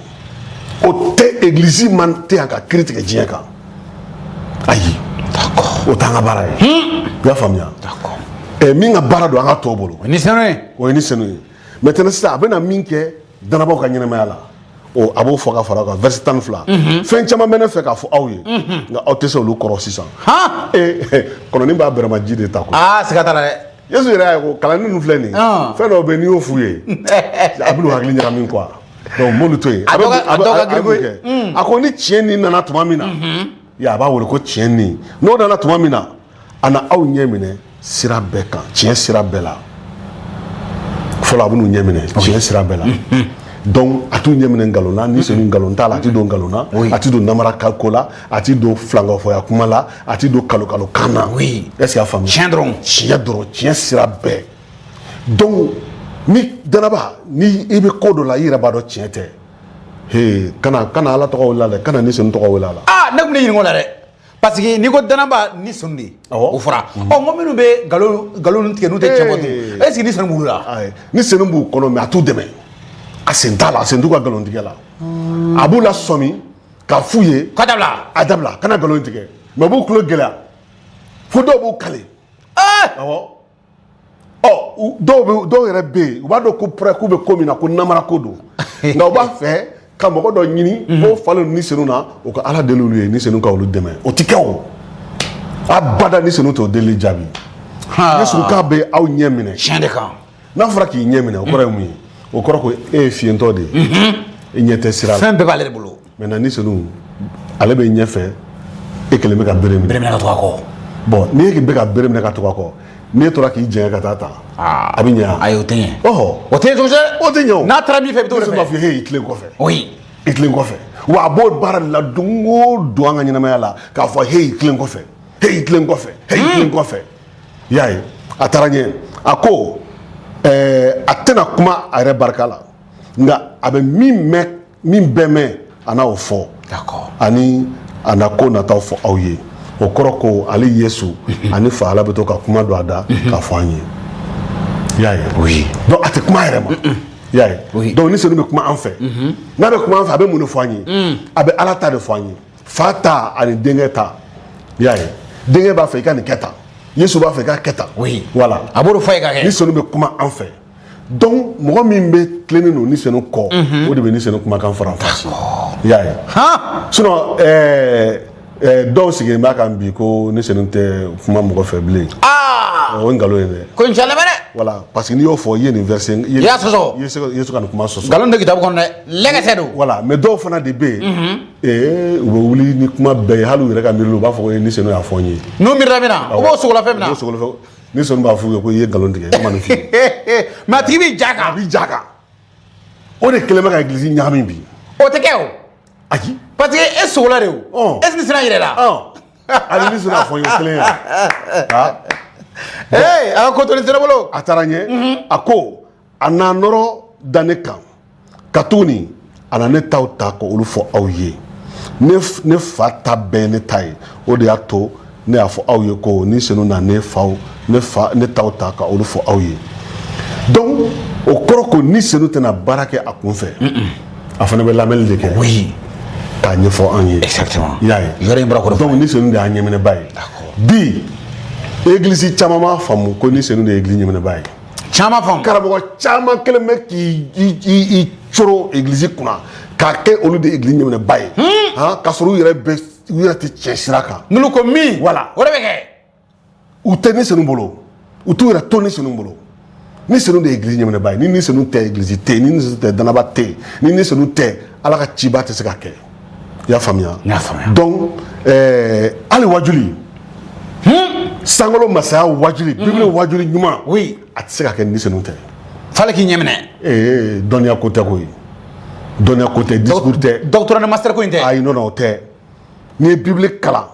o tɛ église man tɛ yan ka kiri tigɛ diɲɛ kan ayi o t'an ka baara ye i y'a faamuya min ka baara don an ka tɔw bolo o ye ni senu ye o ye ni senu ye maintenant sisan a bɛna min kɛ danabaw ka ɲɛnamaya la a b'o fɔ ka fara kan verset 12 fɛn caman bɛ ne fɛ k'a fɔ aw ye nka aw tɛ se olu kɔrɔ sisan kɔnɔni b'a bɛrɛma ji de ta ko siga t'a la dɛ Yesu yɛrɛ y'a ko kalanni ninnu filɛ nin fɛn dɔw bɛ n'i y'o f'u ye a bɛ n'u hakili ɲagami quoi donc m'olu to yen a ko ni tiɲɛ nin nana tuma min na a b'a wele ko tiɲɛ nin n'o nana tuma min na a na aw ɲɛ minɛ sira bɛɛ kan tiɲɛ sira bɛɛ la fɔlɔ a bɛ n'u ɲɛ minɛ tiɲɛ sira bɛɛ la donc a t'u ɲɛ minɛ nkalon na ni senu nkalon t'a la a ti don nkalon na a ti don namara ko la a ti don filangafɔya kuma la a ti don kalo kan na est ce que a faamu tiɲɛ dɔrɔn tiɲɛ sira bɛɛ donc ni danaba ni i bɛ ko dɔ la i yɛrɛ b'a dɔn tiɲɛ tɛ kana ala tɔgɔ wele a la dɛ kana ni senu tɔgɔ wele a la ne tun ne ɲininka o la dɛ parce que n'i ko danaba ni senu de o fɔra n ko minnu bɛ nkalon tigɛ n'u tɛ tiɲɛ fɔ ten est ce que ni senu b'olu la ni senu b'u kɔnɔ mais a t'u dɛmɛ a sen t'a la a sen t'u ka nkalon tigɛ la a b'u la sɔmi k'a f'u ye k'a dabila a dabila kana nkalon tigɛ mais u b'u tulo gɛlɛya fo dɔw b'u kale awɔ dɔw yɛrɛ bɛ yen u b'a dɔn ko pɛrɛ k'u bɛ ko min na ko namara ko don nka u b'a fɛ ka mɔgɔ dɔ ɲini k'o falen ni senu na o ka ala deli olu ye ni senu ka olu dɛmɛ o ti kɛ o abada ni senu t'o deli jaabi Yesu k'a bɛ aw ɲɛ minɛ tiɲɛ de kan n'a fɔra k'i ɲɛ minɛ o kɔrɔ ye mun ye o kɔrɔ ko e ye fiyentɔ de ye e ɲɛ tɛ sira la fɛn bɛɛ b'ale de bolo maintenant ni senu ale bɛ ɲɛfɛ e kelen bɛ ka bere minɛ bere minɛ ka to a kɔ bon ni e bɛ ka bere minɛ ka to a kɔ n'e tora k'i jɛn ka taa ta a bɛ ɲɛ ayi o tɛ ɲɛ ɔhɔ o tɛ ɲɛ cogo si o tɛ ɲɛ o n'a taara min fɛ i bɛ t'o de Yesu b'a fɛ fɔ he i tilen kɔfɛ oui i tilen kɔfɛ wa a b'o baara de la don o don an ka ɲɛnamaya la k'a fɔ he i tilen kɔfɛ he i tilen kɔfɛ he i tilen kɔfɛ i y'a ye a taara ɲɛ a ko a tɛna kuma a yɛrɛ barika la nka a bɛ min bɛɛ mɛn a n'o fɔ d'accord ani a na ko nataw fɔ aw ye o kɔrɔ ko ale Yesu ani fa Ala bɛ to ka kuma don a da k'a fɔ an ye i y'a ye oui donc a tɛ kuma a yɛrɛ ma i y'a ye donc ni senu bɛ kuma an fɛ n'a bɛ kuma an fɛ a bɛ mun de fɔ an ye a bɛ Ala ta de fɔ an ye fa ta ani denkɛ ta i y'a ye denkɛ b'a fɛ i ka nin kɛ tan Yesu b'a fɛ i ka kɛ tan oui voilà a b'o de fɔ ye ka kɛ ni senu bɛ kuma an fɛ donc mɔgɔ min bɛ tilennen don ni senu kɔ o de bɛ ni senu kumakan fara an fasi i y'a ye sinon dɔw sigilen b'a kan bi ko ni senu tɛ kuma mɔgɔ fɛ bilen o ye nkalon ye dɛ ko n cɛlɛ dɛ voilà parce que n'i y'o fɔ i ye nin verset i y'a sɔsɔ i ye se ka nin kuma sɔsɔ nkalon tɛ kitabu kɔnɔ dɛ lɛgɛsɛ don voilà mais dɔw fana de bɛ yen u bɛ wuli ni kuma bɛɛ ye hali u yɛrɛ ka miiri u b'a fɔ ko ni senu y'a fɔ n ye n'u miirila min na u b'o sogola fɛn min na ni senu b'a f'u ye ko i ye nkalon tigɛ e ma nin f'i ye mais a tigi b'i ja kan a b'i ja kan o de kɛlen bɛ ka église ɲagami bi o tɛ kɛ o ayi parce que e sogola de o est ce que sira yɛrɛ la hali ni senu y'a fɔ n ye kelen ya a ka ko to ni sira bolo a taara ɲɛ a ko a n'a nɔrɔ da ne kan ka tuguni a na ne taw ta ko olu fɔ aw ye ne fa ta bɛɛ ye ne ta ye o de y'a to ne y'a fɔ aw ye ko ni senu na ne taw ta ka olu fɔ aw ye donc o kɔrɔ ko ni senu tɛna baara kɛ a kun fɛ a fana bɛ lamɛnni de kɛ oui k'a ɲɛfɔ an ye exactement i y'a ye yɔrɔ in bɔra kɔrɔ donc ni senu de y'a ɲɛminɛba ye bi église caman b'a faamu ko ni senu de ye église ɲɛminɛba ye caman faamu karamɔgɔ caman kɛlen bɛ k'i coro église kunna k'a kɛ olu de église ɲɛminɛba ye k'a sɔrɔ u yɛrɛ tɛ tiɲɛ sira kan n'olu ko min voilà o de bɛ kɛ u tɛ ni senu bolo u t'u yɛrɛ to ni senu bolo ni senu de ye église ɲɛminɛba ye ni senu tɛ église tɛ yen ni senu tɛ danaba tɛ yen ni senu tɛ ala ka ciba tɛ se ka kɛ i y'a faamuya donc hali wajuli sankolo masaya wajuli bibili wajuli ɲuman oui a tɛ se ka kɛ ni senu tɛ fale k'i ɲɛ minɛ dɔnniya ko tɛ koyi dɔnniya ko tɛ discours tɛ doctorat de master ko in tɛ ayi non o tɛ n'i ye bibili kalan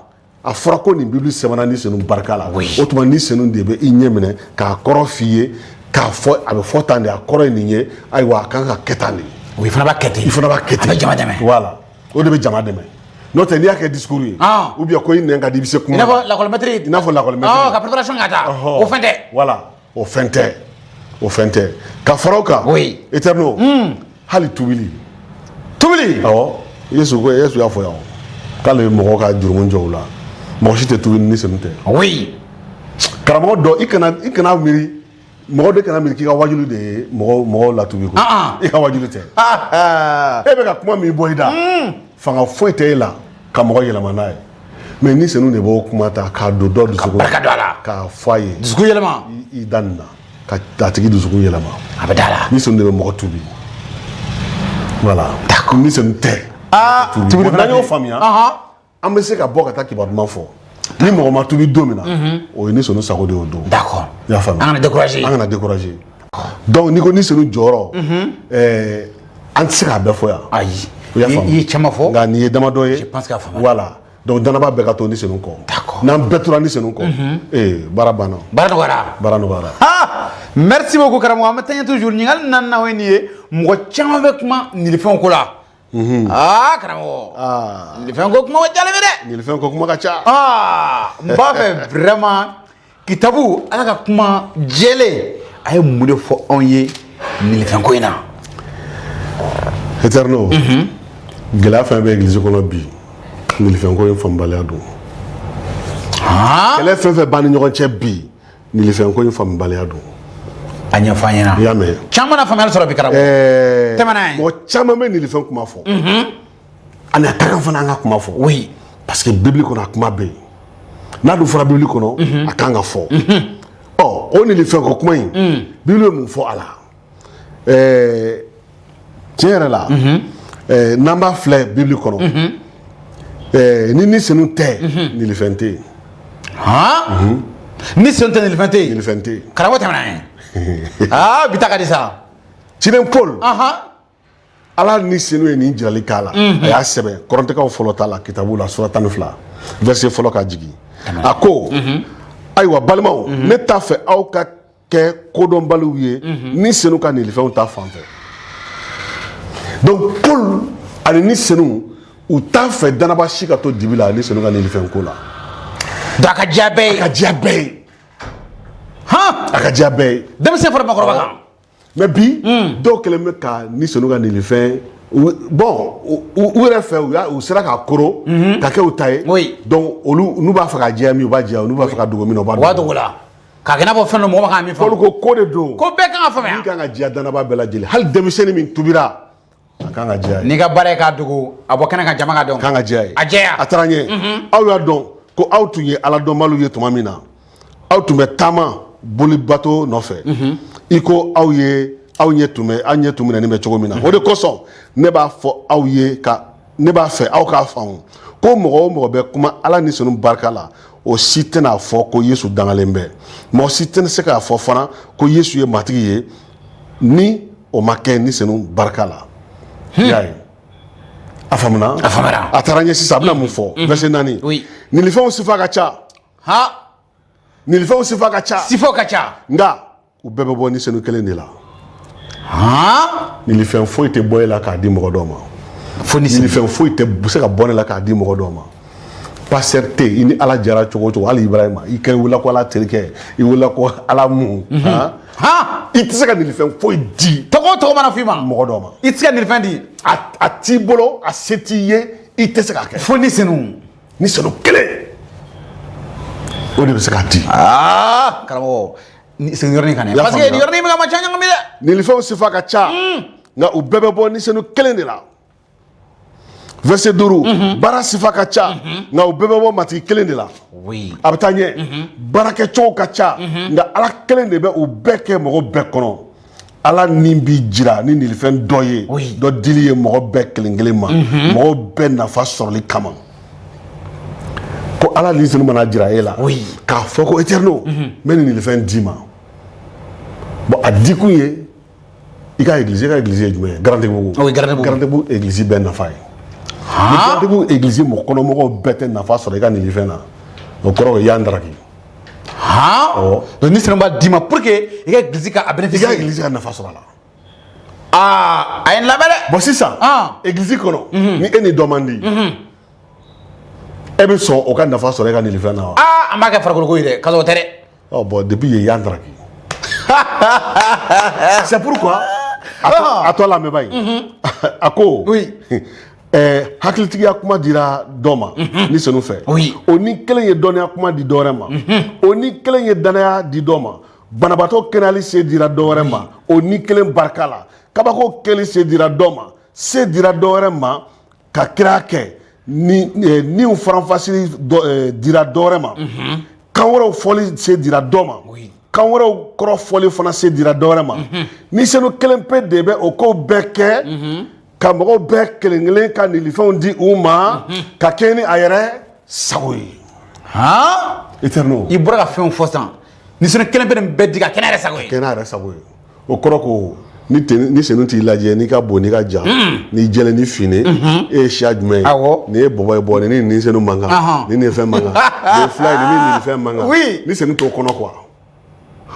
a fɔra ko nin bibili sɛbɛnna ni senu barika la o tuma ni senu de bɛ i ɲɛ minɛ k'a kɔrɔ f'i ye k'a fɔ a bɛ fɔ tan de a kɔrɔ ye nin ye ayiwa a kan ka kɛ tan de i fana b'a kɛ ten i fana b'a kɛ ten a bɛ jama dɛmɛ voilà o de bɛ jama dɛmɛ n'o tɛ n'i y'a kɛ discours ye ou bien ko i nɛn ka di i bɛ se kuma i n'a fɔ lakɔli maîtrise i n'a fɔ lakɔli maîtrise ka préparation ka taa o fɛn tɛ voilà o fɛn tɛ o fɛn tɛ ka fara o kan oui éternel hali tubili awɔ Yesu y'a fɔ yan k'ale bɛ mɔgɔw ka jurumu jɔ o la mɔgɔ si tɛ tubili ni senu tɛ oui karamɔgɔ dɔ i kana miiri mɔgɔ de kana miiri k'i ka wajulu de ye mɔgɔw latubi ko i ka wajulu tɛ e bɛ ka kuma min bɔ i da fanga foyi tɛ e la ka mɔgɔ yɛlɛma n'a ye mais ni senu de b'o kuma ta k'a don dɔ dusukun barika don a la k'a fɔ a ye dusukun yɛlɛma i da nin na ka a tigi dusukun yɛlɛma a bɛ da la ni senu de bɛ mɔgɔ tubi voilà ni senu tɛ tubi n'an y'o faamuya an bɛ se ka bɔ ka taa kibaru duman fɔ ni mɔgɔ ma tubi don min na o ye ni senu sago de y'o don d'accord i y'a faamuya an kana décourager an kana décourager donc n'i ko ni senu jɔyɔrɔ an tɛ se k'a bɛɛ fɔ yan ayi i y'a faamu i ye caman fɔ nka nin ye damadɔ ye je pense k'a faamu voilà donc danaba bɛɛ ka to ni senu kɔ d'accord n'an bɛɛ tora ni senu kɔ baara banna baara nɔgɔyara baara nɔgɔyara merci beaucoup karamɔgɔ an bɛ taa ɲɛ toujours ɲininkali naaninan o ye nin ye mɔgɔ caman bɛ kuma nilifɛnw ko la karamɔgɔ nilifɛn ko kuma ka ca dɛ nilifɛn ko kuma ka ca n b'a fɛ vraiment kitabu ala ka kuma jɛlen a ye mun de fɔ anw ye nilifɛn ko in na éternel gɛlɛya fɛn bɛ église kɔnɔ bi nilifɛn ko in faamubaliya don kɛlɛ fɛn fɛn b'an ni ɲɔgɔn cɛ bi nilifɛn ko in faamubaliya don a ɲɛfɔ an ɲɛna i y'a mɛn caman na faamuyali sɔrɔ bi karamɔgɔ tɛmɛ n'a ye mɔgɔ caman bɛ nilifɛn kuma fɔ ani a ka kan fana an ka kuma fɔ oui parce que bibili kɔnɔ a kuma bɛ yen n'a dun fɔra bibili kɔnɔ a kan ka fɔ o ni le fɛn ko kuma in bible mun fɔ a la tiɲɛ yɛrɛ la n'an b'a filɛ bible kɔnɔ ni ni senu tɛ ni le fɛn tɛ yen ni senu tɛ ni le fɛn tɛ yen ni le fɛn tɛ yen karamɔgɔ tɛmɛna yen bi ta ka di sa ciden paul ala ni senu ye nin jirali k'a la a y'a sɛbɛn kɔrɔntɛkaw fɔlɔ ta la kitabu la sura 12 verset fɔlɔ ka jigin a ko ayiwa balimaw ne t'a fɛ aw ka kɛ kodɔnbaliw ye ni senu ka nilifɛnw ta fan fɛ donc paul ani ni senu u t'a fɛ danaba si ka to dibi la ni senu ka nilifɛn ko la donc a ka diya bɛɛ ye a ka diya bɛɛ ye a ka diya bɛɛ ye denmisɛn fara makɔrɔba kan mais bi dɔw kɛlen bɛ ka ni senu ka nilifɛn bon u yɛrɛ fɛ u sera ka koro ka kɛ u ta ye donc olu n'u b'a fɛ ka diya min u b'a diya n'u b'a fɛ ka dogo min u b'a dogo la k'a kɛ i n'a fɔ fɛn dɔ mɔgɔ ma kan min fɔ Paul ko de don ko bɛɛ kan ka faamuya min kan ka diya danaba bɛɛ lajɛlen hali denmisɛnnin min tubira a kan ka diya ye n'i ka baara ye k'a dogo a bɔ kɛnɛ kan jama ka dɔn kan ka diya ye a jɛya a taara ɲɛ aw y'a dɔn ko aw tun ye ala dɔnbaliw ye tuma min na aw tun bɛ taama boli bato nɔfɛ i ko aw ɲɛ tun minɛnen bɛ cogo min na o de kosɔn ne b'a fɛ aw k'a faamu ko mɔgɔ o mɔgɔ bɛ kuma ala ni senu barika la o si tɛna fɔ ko yesu dangalen bɛ mɔgɔ si tɛna se k'a fɔ fana ko yesu ye matigi ye ni o ma kɛ ni senu barika la y'a ye a faamuna a taara ɲɛ sisan a bɛna mun fɔ verset 4 nilifɛnw sifa ka ca nilifɛnw sifa ka ca sifaw ka ca nka u bɛɛ bɛ bɔ ni senu kelen de la nilifɛn foyi tɛ bɔ e la k'a di mɔgɔ dɔw ma nilifɛn foyi tɛ se ka bɔ ne la k'a di mɔgɔ dɔw ma pasteur tɛ i ni ala jara cogo o cogo hali ibrahima i kɛ wula ko ala terikɛ i wula ko ala mun i tɛ se ka nilifɛn foyi di tɔgɔ o tɔgɔ mana f'i ma mɔgɔ dɔw ma i tɛ se ka nilifɛn di a t'i bolo a se t'i ye i tɛ se k'a kɛ fo ni senu kelen o de bɛ se k'a di karamɔgɔ senu yɔrɔnin kan dɛ parce que nin yɔrɔnin bɛ ka ma ca ɲɔgɔn mi dɛ nilifɛnw sifa ka ca nka u bɛɛ bɛ bɔ ni senu kelen de la verset 5 baara sifa ka ca nka u bɛɛ bɛ bɔ matigi kelen de la a bɛ taa ɲɛ baarakɛcogo ka ca nka ala kelen de bɛ u bɛɛ kɛ mɔgɔ bɛɛ kɔnɔ ala ni b'i jira ni nilifɛn dɔ ye dɔ dili ye mɔgɔ bɛɛ kelen kelen ma mɔgɔ bɛɛ nafa sɔrɔli kama ko ala ni senu mana jira e la k'a fɔ ko eterno n bɛ nin nilifɛn d'i ma bon a dikun ye i ka église ye jumɛn ye Garantibugu église bɛɛ nafa ye ni Garantibugu église mɔgɔkɔnɔmɔgɔw bɛɛ tɛ nafa sɔrɔ i ka nilifɛn na o kɔrɔ ye yan daraki donc ni senu b'a d'i ma pour que i ka église ka bénéficier i ka église ka nafa sɔrɔ a la a ye n lamɛn dɛ bon sisan église kɔnɔ ni e ni dɔ man di e bɛ sɔn o ka nafa sɔrɔ e ka nilifɛn na wa an b'a kɛ farikolo ko ye dɛ kasɔrɔ o tɛ dɛ bon depuis ye yan daraki c'est pourquoi a tɔ lamɛnba in a ko hakilitigiya kuma dira dɔ ma ni senu fɛ o ni kelen ye dɔnniya kuma di dɔ wɛrɛ ma o ni kelen ye danaya di dɔ ma banabaatɔ kɛnɛyali se dira dɔ wɛrɛ ma o ni kelen barika la kabako kɛli se dira dɔ ma se dira dɔ wɛrɛ ma ka kira kɛ niw faranfasili dira dɔ wɛrɛ ma kan wɛrɛw fɔli se dira dɔ ma kan wɛrɛw kɔrɔ fɔli fana se dira dɔ wɛrɛ ma ni senu kelen pe de bɛ o kow bɛɛ kɛ ka mɔgɔw bɛɛ kelen kelen ka nilifɛnw di u ma ka kɛ ni a yɛrɛ sago ye Eterno i bɔra ka fɛnw fɔ sisan ni senu kelen pe nin bɛɛ di ka kɛ n'a yɛrɛ sago ye kɛ n'a yɛrɛ sago ye o kɔrɔ ko ni senu t'i lajɛ n'i ka bon n'i ka jan n'i jɛlen ni fini e ye siya jumɛn ye nin ye bɔbɔ ye bɔ ni senu man kan ni nin fɛn man kan nin ye fila ye ni nin fɛn man kan ni senu t'o kɔnɔ quoi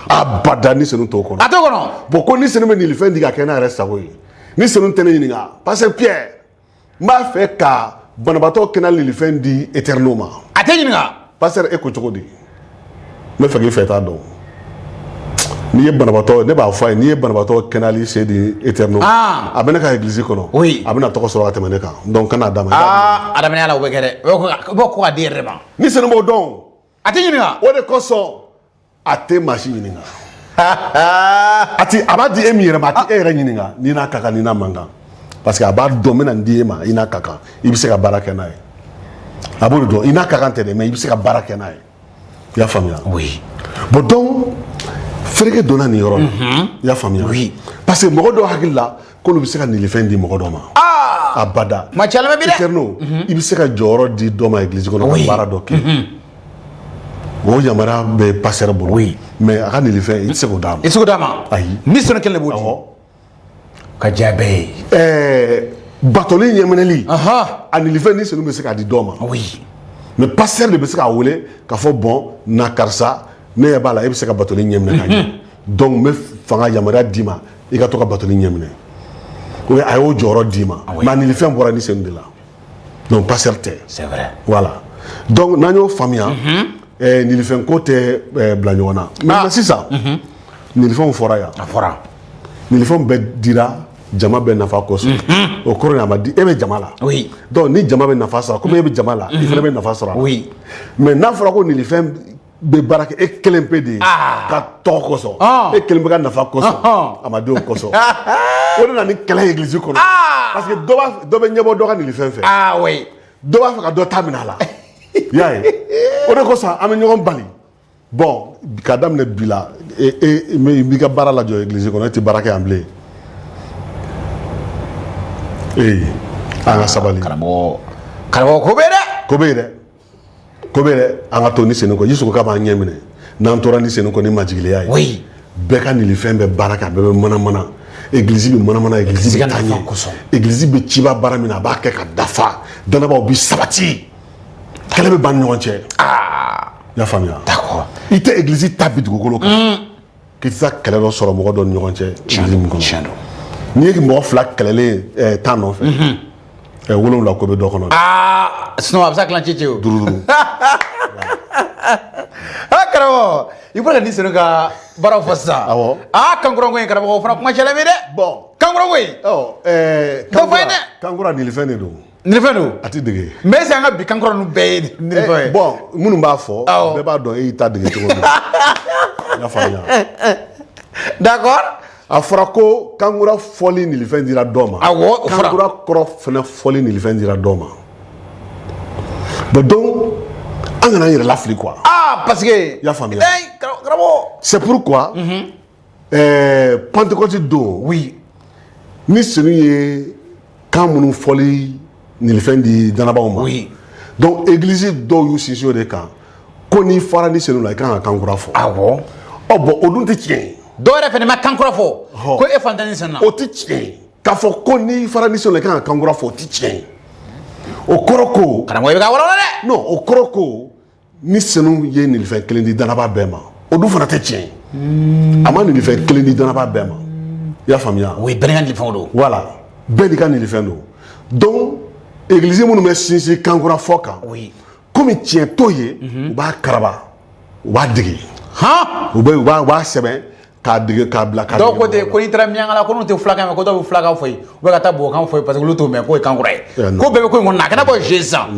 abada ni senu t'o kɔnɔ a t'o kɔnɔ bon ko ni senu bɛ nilifɛn di ka kɛ n'a yɛrɛ sago ye ni senu tɛ ne ɲininka parce que Pierre n b'a fɛ ka banabaatɔ kɛnɛ nilifɛn di Eterno ma a tɛ ɲininka pasteur e ko cogo di n bɛ fɛ k'i fɛ t'a dɔn n'i ye banabaatɔ ne b'a fɔ a ye n'i ye banabaatɔ kɛnɛyali se di Eterno a bɛ ne ka église kɔnɔ a bɛna tɔgɔ sɔrɔ ka tɛmɛ ne kan donc kana d'a ma adamadenya la o bɛ kɛ dɛ i b'o ko ka di yɛrɛ ma ni senu b'o dɔn a tɛ ɲininka o de kosɔn a tɛ maa si ɲininka a b'a di e min yɛrɛ ma a tɛ e yɛrɛ ɲininka n'i n'a ka kan n'i n'a man kan parce que a b'a dɔn n bɛna n di e ma i n'a ka kan i bɛ se ka baara kɛ n'a ye a b'o de dɔn i n'a ka kan tɛ dɛ mais i bɛ se ka baara kɛ n'a ye i y'a faamuya bon donc fereke donna nin yɔrɔ la i y'a faamuya oui parce que mɔgɔ dɔw hakili la k'olu bɛ se ka nilifɛn di mɔgɔ dɔ ma abada ma cɛ lamɛn bi dɛ Eterno i bɛ se ka jɔyɔrɔ di dɔ ma église kɔnɔ ka baara dɔ kɛ o yamaruya bɛ pasteur bolo mais a ka nilifɛn i tɛ se k'o d'a ma i tɛ se k'o d'a ma ayi ni sɔnni kelen de b'o di ka diya bɛɛ ye batoli ɲɛminɛli a nilifɛn ni senu bɛ se k'a di dɔ ma oui mais pasteur de bɛ se k'a wele k'a fɔ bon na karisa ne ɲɛ b'a la e bɛ se ka batoli ɲɛminɛ ka ɲɛ donc n bɛ fanga yamaruya d'i ma i ka to ka batoli ɲɛminɛ o ye a y'o jɔyɔrɔ d'i ma mais a nilifɛn bɔra ni senu de la donc pasteur tɛ c'est vrai voilà donc n'an y'o faamuya nilifɛn ko tɛ bila ɲɔgɔn na mais sisan nilifɛnw fɔra yan a fɔra nilifɛnw bɛɛ dira jama bɛ nafa kosɔn o kɔrɔ ye a ma di e bɛ jama la oui donc ni jama bɛ nafa sɔrɔ komi e bɛ jama la i fana bɛ nafa sɔrɔ a la oui mais n'a fɔra ko nilifɛn bɛ baara kɛ e kelen pe de ye ka tɔgɔ kosɔn e kelen bɛ ka nafa kosɔn a ma di o kosɔn o de na ni kɛlɛ ye église kɔnɔ parce que dɔ bɛ ɲɛbɔ dɔ ka nilifɛn fɛ oui dɔ b'a fɛ ka dɔ ta minɛ a la i y'a ye o de kosɔn an bɛ ɲɔgɔn bali bon ka daminɛ bi la i b'i ka baara lajɔ église kɔnɔ e tɛ baara kɛ yan bilen an ka sabali karamɔgɔ ko bɛ yen dɛ ko bɛ yen dɛ ko bɛ yen dɛ an ka to ni senu kɔ Yusufu k'a b'an ɲɛ minɛ n'an tora ni senu kɔ ni majigiliya ye oui bɛɛ ka nilifɛn bɛ baara kɛ a bɛɛ bɛ manamana église bɛ manamana église bɛ taa ɲɛ église bɛ ciba baara min na a b'a kɛ ka dafa danabaw bɛ sabati kɛlɛ bɛ ban ni ɲɔgɔn cɛ i y'a faamuya d'accord i tɛ église ta bi dugukolo kan k'i tɛ se ka kɛlɛ dɔ sɔrɔ mɔgɔ dɔ ni ɲɔgɔn cɛ église min kɔnɔ n'i ye mɔgɔ fila kɛlɛlen tan nɔfɛ wolonwula ko bɛ dɔ kɔnɔ sinon a bɛ se ka tilan cece o duuru karamɔgɔ i bɔra ka nin senu ka baaraw fɔ sisan awɔ kankurankɔ in karamɔgɔ o fana kuma cɛla mi dɛ bon kankurankɔ in kankura nilifɛn de don nilifɛn don a tɛ dege mais est-ce que an ka bi kankura ninnu bɛɛ ye nilifɛn ye bon minnu b'a fɔ bɛɛ b'a dɔn e y'i ta dege cogo min i y'a faamuya d'accord a fɔra ko kankura fɔli nilifɛn dira dɔ ma awɔ o fɔra kankura kɔrɔ fana fɔli nilifɛn dira dɔ ma bon donc an kana an yɛrɛ lafili quoi parce que i y'a faamuya karamɔgɔ c'est pourquoi Pentecôte don oui ni senu ye kan minnu fɔli nilifɛn di danabaw ma oui donc église dɔw y'u sinsin o de kan ko n'i fara ni senu la i kan ka kankura fɔ awɔ bon o dun tɛ tiɲɛ ye dɔw yɛrɛ fɛnɛ ma kankura fɔ ko e fantan ni senu na o tɛ tiɲɛ ye k'a fɔ ko n'i fara ni senu la i kan ka kankura fɔ o tɛ tiɲɛ ye o kɔrɔ ko karamɔgɔ i bɛ ka walawala dɛ non o kɔrɔ ko ni senu ye nilifɛn kelen di danaba bɛɛ ma o dun fana tɛ tiɲɛ ye a ma nilifɛn kelen di danaba bɛɛ ma i y'a faamuya o ye bɛɛ ka nilifɛnw don voilà bɛɛ n'i ka nilifɛn don donc église minnu bɛ sinsin kankura fɔ kan komi tiɲɛ t'o ye u b'a karaba u b'a dege u b'a sɛbɛn k'a dege k'a bila k'a dɔw ko ten ko n'i taara miyankala la ko n'u tɛ fulakan mɛn ko dɔw bɛ fulakan fɔ yen u bɛ ka taa bɔgɔkan fɔ yen parce que olu t'o mɛn k'o ye kankura ye ko bɛɛ bɛ ko in kɔnɔ na a kana bɔ ze san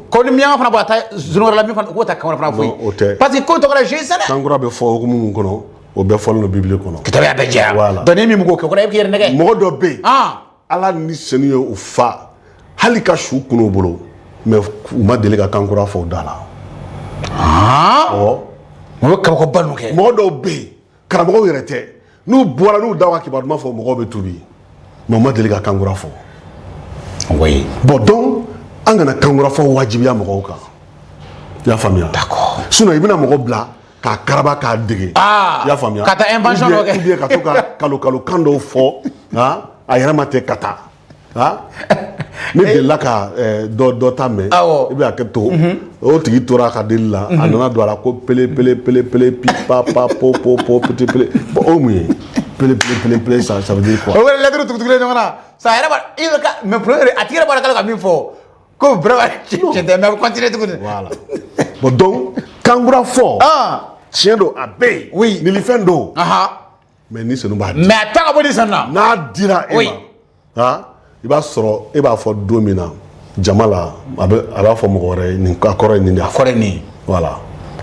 ko ni miyanka fana bɔ a taa zone wɛrɛ la min fana k'o ta kankura fana fɔ yen parce que ko tɔgɔ la ze san dɛ kankura bɛ fɔ hukumu min kɔnɔ o bɛɛ fɔlen don bibili kɔnɔ kitabu y'a bɛɛ jɛya donc ni min b'o kɛ kɔrɔ e bɛ k'i yɛrɛ nɛgɛ mɔgɔ dɔ bɛ yen ala ni senu ye u fa hali ka su kun u bolo mais u ma deli ka kankura fɔ u da la o bɛ kabako ba ninnu kɛ mɔgɔ dɔw bɛ yen karamɔgɔw yɛrɛ tɛ n'u bɔra n'u da ka kibaru fɔ mɔgɔw bɛ tubi mais u ma deli ka kankura fɔ bon donc an kana kankura fɔ wajibiya mɔgɔw kan i y'a faamuya sinon i bɛna mɔgɔ bila k'a karaba k'a dege i y'a faamuya ka taa invention dɔ kɛ ou bien ka to ka kalo kan dɔw fɔ a yɛrɛ ma tɛ ka taa ne delila ka dɔ ta mɛn i bɛ hakɛ to o tigi tora a ka deli la a nana don a la ko pele pele pele pele pipa pa po po po pete pele bon o mun ye pele pele pele pele ça veut dire quoi o wele lettre tugutugulen ɲɔgɔn na sa yɛrɛ b'a i bɛ ka mais problème a tigi yɛrɛ b'a kala ka min fɔ ko vraiment tiɲɛ tɛ mais a bɛ continuer tuguni voilà bon donc kankura fɔ tiɲɛ don a bɛ yen nilifɛn don mais ni senu b'a di mais a ta ka bɔ ni senu na n'a dira e ma i b'a sɔrɔ e b'a fɔ don min na jama la a b'a fɔ mɔgɔ wɛrɛ ye nin a kɔrɔ ye nin de ye a kɔrɔ ye nin voilà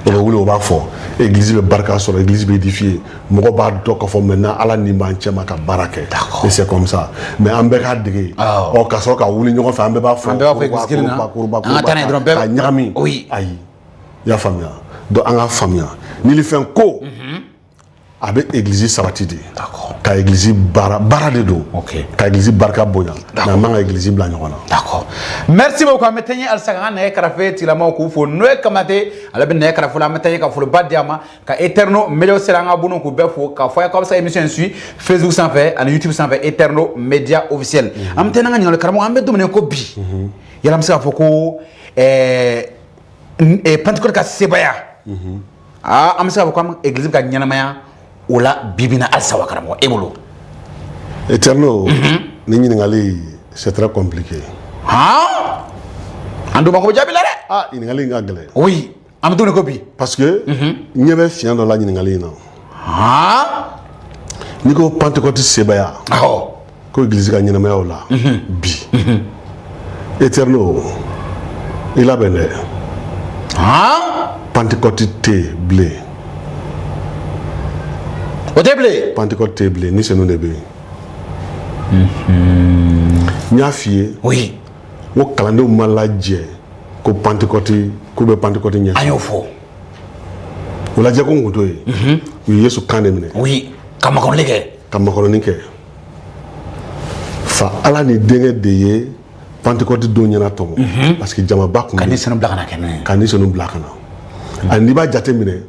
o bɛ wuli o b'a fɔ église bɛ barika sɔrɔ église bɛ édifier mɔgɔ b'a dɔn k'a fɔ maintenant ala ni b'an cɛ ma ka baara kɛ et c'est comme ça mais an bɛɛ k'a dege ka sɔrɔ ka wuli ɲɔgɔn fɛ an bɛɛ b'a fɔ ka ɲagami ayi i y'a faamuya donc an k'a faamuya nilifɛn ko a bɛ église sabati de. D'accord. Ka église baara de don. OK. Ka église barika bonya. Mais a man ka église bila ɲɔgɔn na. D'accord. Merci beaucoup. An bɛ taa ɲɛ halisa ka nɛgɛ kɛrɛfɛ tigilamɔgɔw k'u fo n'o ye Kamate ale bɛ nɛgɛ kɛrɛfɛ la an bɛ taa ɲɛ ka foliba di a ma ka Eterno Media sera an ka abonné k'u bɛɛ fo k'a fɔ a ye k'aw bɛ se ka émission in suivre Facebook sanfɛ ani YouTube sanfɛ Eterno Media officiel. An bɛ taa n'an ka ɲininkali karamɔgɔ an bɛ don min na ko bi yala an bɛ se k'a fɔ ko Pentecôte ka sebaya an bɛ se k'a fɔ ko an église ka ɲɛnamaya o la bi na halisa wa karamɔgɔ e bolo. Eterno ni ɲininkali c'est très compliqué. An don mako bɛ jaabi la dɛ. Ah ɲininkali in ka gɛlɛn. Oui an bɛ don ko bi. Parce que ɲɛ bɛ fiɲɛ dɔ la ɲininkali in na. N'i ko Pentecôte sebaya. Ko église ka ɲɛnamaya o la bi. Eterno i labɛn dɛ. Pentecôte tɛ bilen. O tɛ bilen. Pentecôte tɛ bilen ni senu de bɛ yen. N y'a f'i ye. Oui. N ko kalandenw ma lajɛ ko Pentecôte k'u bɛ Pentecôte ɲɛsɔrɔ. An y'o fɔ. O lajɛ ko n kun t'o ye. U ye Yesu kan de minɛ. Oui. Ka makɔnɔli kɛ. Ka makɔnɔni kɛ. Fa Ala ni denkɛ de ye Pentecôte don ɲɛna tɔmɔ. Parce que jamaba kun. Ka ni senu bila ka na kɛ n'a ye. Ka ni senu bila ka na. Ani n'i b'a jate minɛ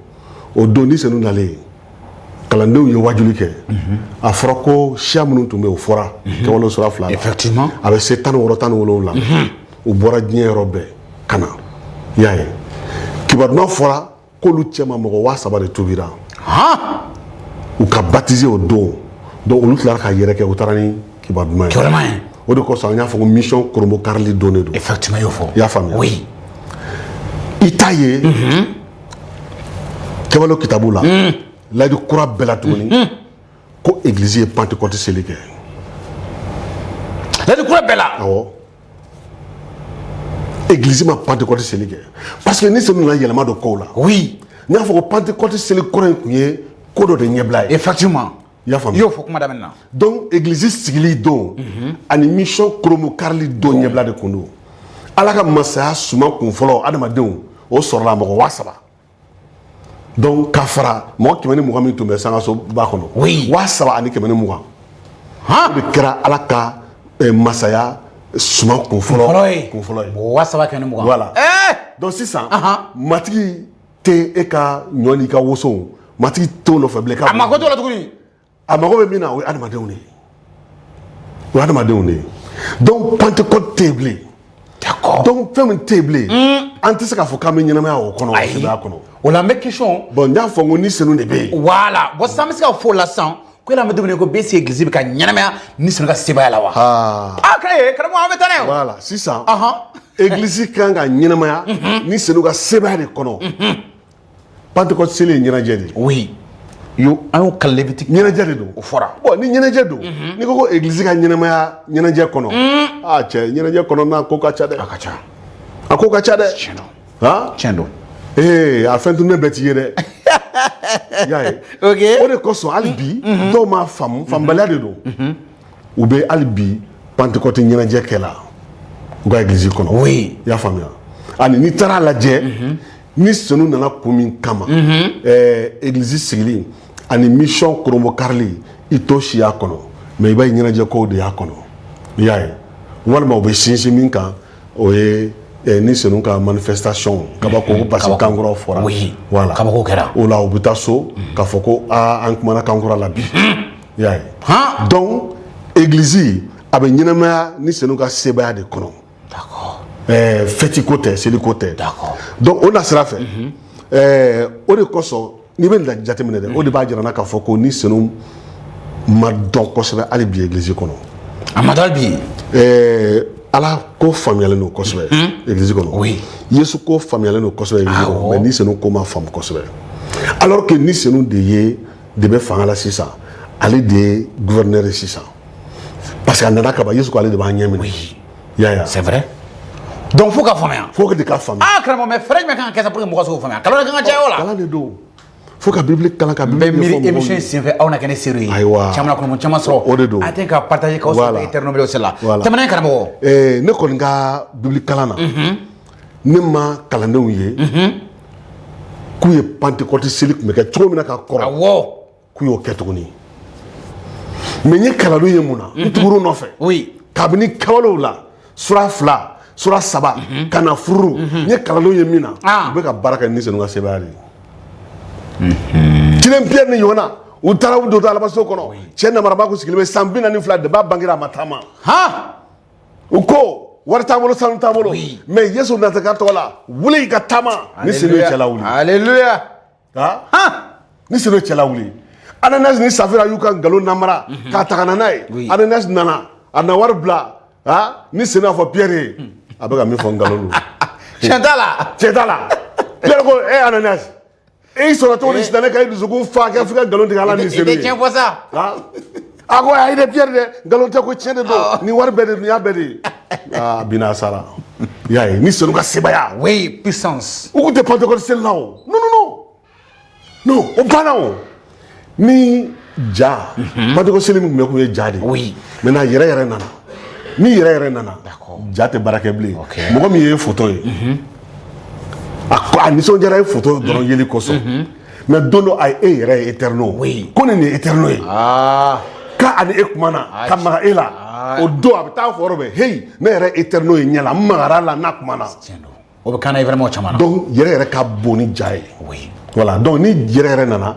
o don ni senu nalen kalandenw ye wajuli kɛ. A fɔra ko siya minnu tun bɛ o fɔra. Kɛwale sura 2 la. Effectivement. A bɛ se 16 17 la. U bɔra diɲɛ yɔrɔ bɛɛ ka na. I y'a ye. Kibaruya fɔra k'olu cɛman mɔgɔ 3000 de tubira. U ka baptiser o don. Donc olu tilara ka yɛrɛ kɛ u taara ni kibaruya ye. O de kosɔn an y'a fɔ ko mission Koromo karili don de don. Effectivement y'o fɔ. I y'a faamuya. Oui. I t'a ye. Kɛwale kitabu la. Layidu kura bɛɛ la tuguni. Ko église ye Pentecôte seli kɛ. Layidu kura bɛɛ la. Awɔ. Église ma Pentecôte seli kɛ. Parce que ni senu nana yɛlɛma dɔ kow la. Oui. N y'a fɔ ko Pentecôte seli kɔrɔ in kun ye ko dɔ de ɲɛbila ye. Effectivement. I y'a faamuya. I y'o fɔ kuma daminɛ na. Donc église sigili don ani mission Koromo karili don ɲɛbila de kun don. Ala ka masaya suma kun fɔlɔ adamadenw o sɔrɔla mɔgɔ 3000. Donc ka fara mɔgɔ 120 min tun bɛ sangaso ba kɔnɔ. Oui. 3000 ani 120. O de kɛra Ala ka masaya suma kun fɔlɔ ye. 3000 Voilà. Donc sisan matigi tɛ e ka ɲɔ n'i ka woso matigi t'o nɔfɛ bilen. A mako t'o la tuguni. A mago bɛ min na o ye adamadenw de ye. O ye adamadenw de ye. Donc Pentecôte tɛ bilen. D'accord. Donc fɛn min tɛ bilen an tɛ se k'a fɔ k'an bɛ ɲɛnamaya o kɔnɔ o sɛbɛya kɔnɔ. O la n bɛ question. Bon n y'a fɔ n ko ni senu de bɛ yen. Voilà. Bon sisan an bɛ se ka fɔ o la sisan ko yala an bɛ don min na ko BC église bɛ ka ɲɛnamaya ni senu ka sebaya la wa. Karamɔgɔ an bɛ taa n'a ye. Voilà sisan église kan ka ɲɛnamaya ni senu ka sebaya de kɔnɔ. Pentecôte seli ye ɲɛnajɛ de ye. Oui. An y'o kalan Lévitique. Ɲɛnajɛ de don. O fɔra. Bon ni ɲɛnajɛ don n'i ko église ka ɲɛnamaya ɲɛnajɛ kɔnɔ cɛ ɲɛnajɛ kɔnɔ ko ka ca dɛ. A ka ca. A ko ka ca dɛ. Tiɲɛ don. Tiɲɛ don. A fɛn tun ne bɛ t'i ye dɛ. I y'a ye. Ok. O de kosɔn hali bi dɔw m'a faamu faamubaliya de don. U bɛ hali bi Pentecôte ɲɛnajɛ kɛla u ka église kɔnɔ. Oui. I y'a faamuya. Ani n'i taara lajɛ ni senu nana kun min kama église sigili ani mission Koromo karili i t'o si y'a kɔnɔ mais i b'a ye ɲɛnajɛ kow de y'a kɔnɔ. I y'a ye. Walima u bɛ sinsin min kan o ye ni senu ka manifestation kabako ko parce que kankuraw fɔra. Oui. Voilà. Kabako kɛra. O la u bɛ taa so k'a fɔ ko an kumana kankura la bi. I y'a ye. Donc église a bɛ ɲɛnamaya ni senu ka sebaya de kɔnɔ. D'accord. Fɛti ko tɛ seli ko tɛ. D'accord. Donc o na sira fɛ o de kosɔn n'i bɛ jateminɛ dɛ o de b'a jira n na k'a fɔ ko ni senu ma dɔn kosɛbɛ hali bi église kɔnɔ. A ma dɔn bi. Ala ko faamuyalen don kosɛbɛ église kɔnɔ. Oui. Yesu ko faamuyalen don kosɛbɛ église kɔnɔ mais ni senu ko ma faamu kosɛbɛ. Alors que ni senu de bɛ fanga la sisan ale de ye gouverneur ye sisan parce que a nana kaban Yesu ko ale de b'a ɲɛ minɛ. Oui. Yaya. C'est vrai. Donc fo ka faamuya. Fo que de ka faamuya. Karamɔgɔ mais fɛɛrɛ jumɛn kan ka kɛ sa pour que mɔgɔ se k'o faamuya kalan de kan ka caya o la. Kalan de don. Fo ka Bible kalan ka Bible ɲɛfɔ mɔgɔw ye. N bɛ miiri émission in senfɛ aw na kɛ ne seere ye. Ayiwa. Caman na kɔnɔ caman sɔrɔ. O de don. A tɛ ka partager k'aw sɔrɔ Eterno Media aussi la. Tɛmɛnen karamɔgɔ. Ne kɔni ka Bible kalan na. Ne ma kalandenw ye. K'u ye Pentecôte seli tun bɛ kɛ cogo min na ka kɔrɔ. Awɔ. k'u y'o kɛ tuguni mais n ye kalanlu ye mun na n tuguru nɔfɛ kabini kawalew la sura 2 sura 3 ka na furu n ye kalanlu ye min na u bɛ ka baara kɛ ni senu ka sebaaya de Tilen Pierre ni ɲɔgɔn na u taara u don alabaso kɔnɔ cɛ namaraba kun sigilen bɛ san 42 de b'a bangera a ma taama u ko wari t'a bolo sanu t'a bolo mais Yesu nata ka tɔgɔ la wuli i ka taama ni senu ye cɛla wuli Alléluia ni senu ye cɛla wuli Ananias ni Safira y'u ka nkalon namara k'a ta ka na n'a ye Ananias nana a na wari bila ni senu y'a fɔ Pierre ye a bɛ ka min fɔ nkalon don tiɲɛ t'a la Pierre ko Ananias e sɔrɔ cogo di sitanɛ ka i dusukun fa kɛ f'i ka nkalon tigɛ Ala ni senu ye i tɛ tiɲɛ fɔ sa a ko ayi dɛ Pierre dɛ nkalon tɛ ko tiɲɛ de don ni wari bɛɛ de nin y'a bɛɛ de ye bina sara y'a ye ni senu ka sebaaya puissance u kun tɛ Pentecôte seli la o non o banna o ni ja Pentecôte seli min kun ye ja de maintenant yɛrɛ yɛrɛ nana ni yɛrɛ yɛrɛ nana ja tɛ baara kɛ bilen mɔgɔ min ye photo ye a nisɔndiyara ye photo dɔrɔn yeli kosɔn mais don dɔ a ye e yɛrɛ ye éternel ko nin ye éternel ye k'a ani e kumana ka maga e la o don a bɛ taa fɔ yɔrɔ bɛɛ hey ne yɛrɛ éternel ye ɲɛ la n magara la n'a kumana o bɛ kan na vraiment caman na donc yɛrɛ yɛrɛ ka bon ni ja ye voilà donc ni yɛrɛ yɛrɛ nana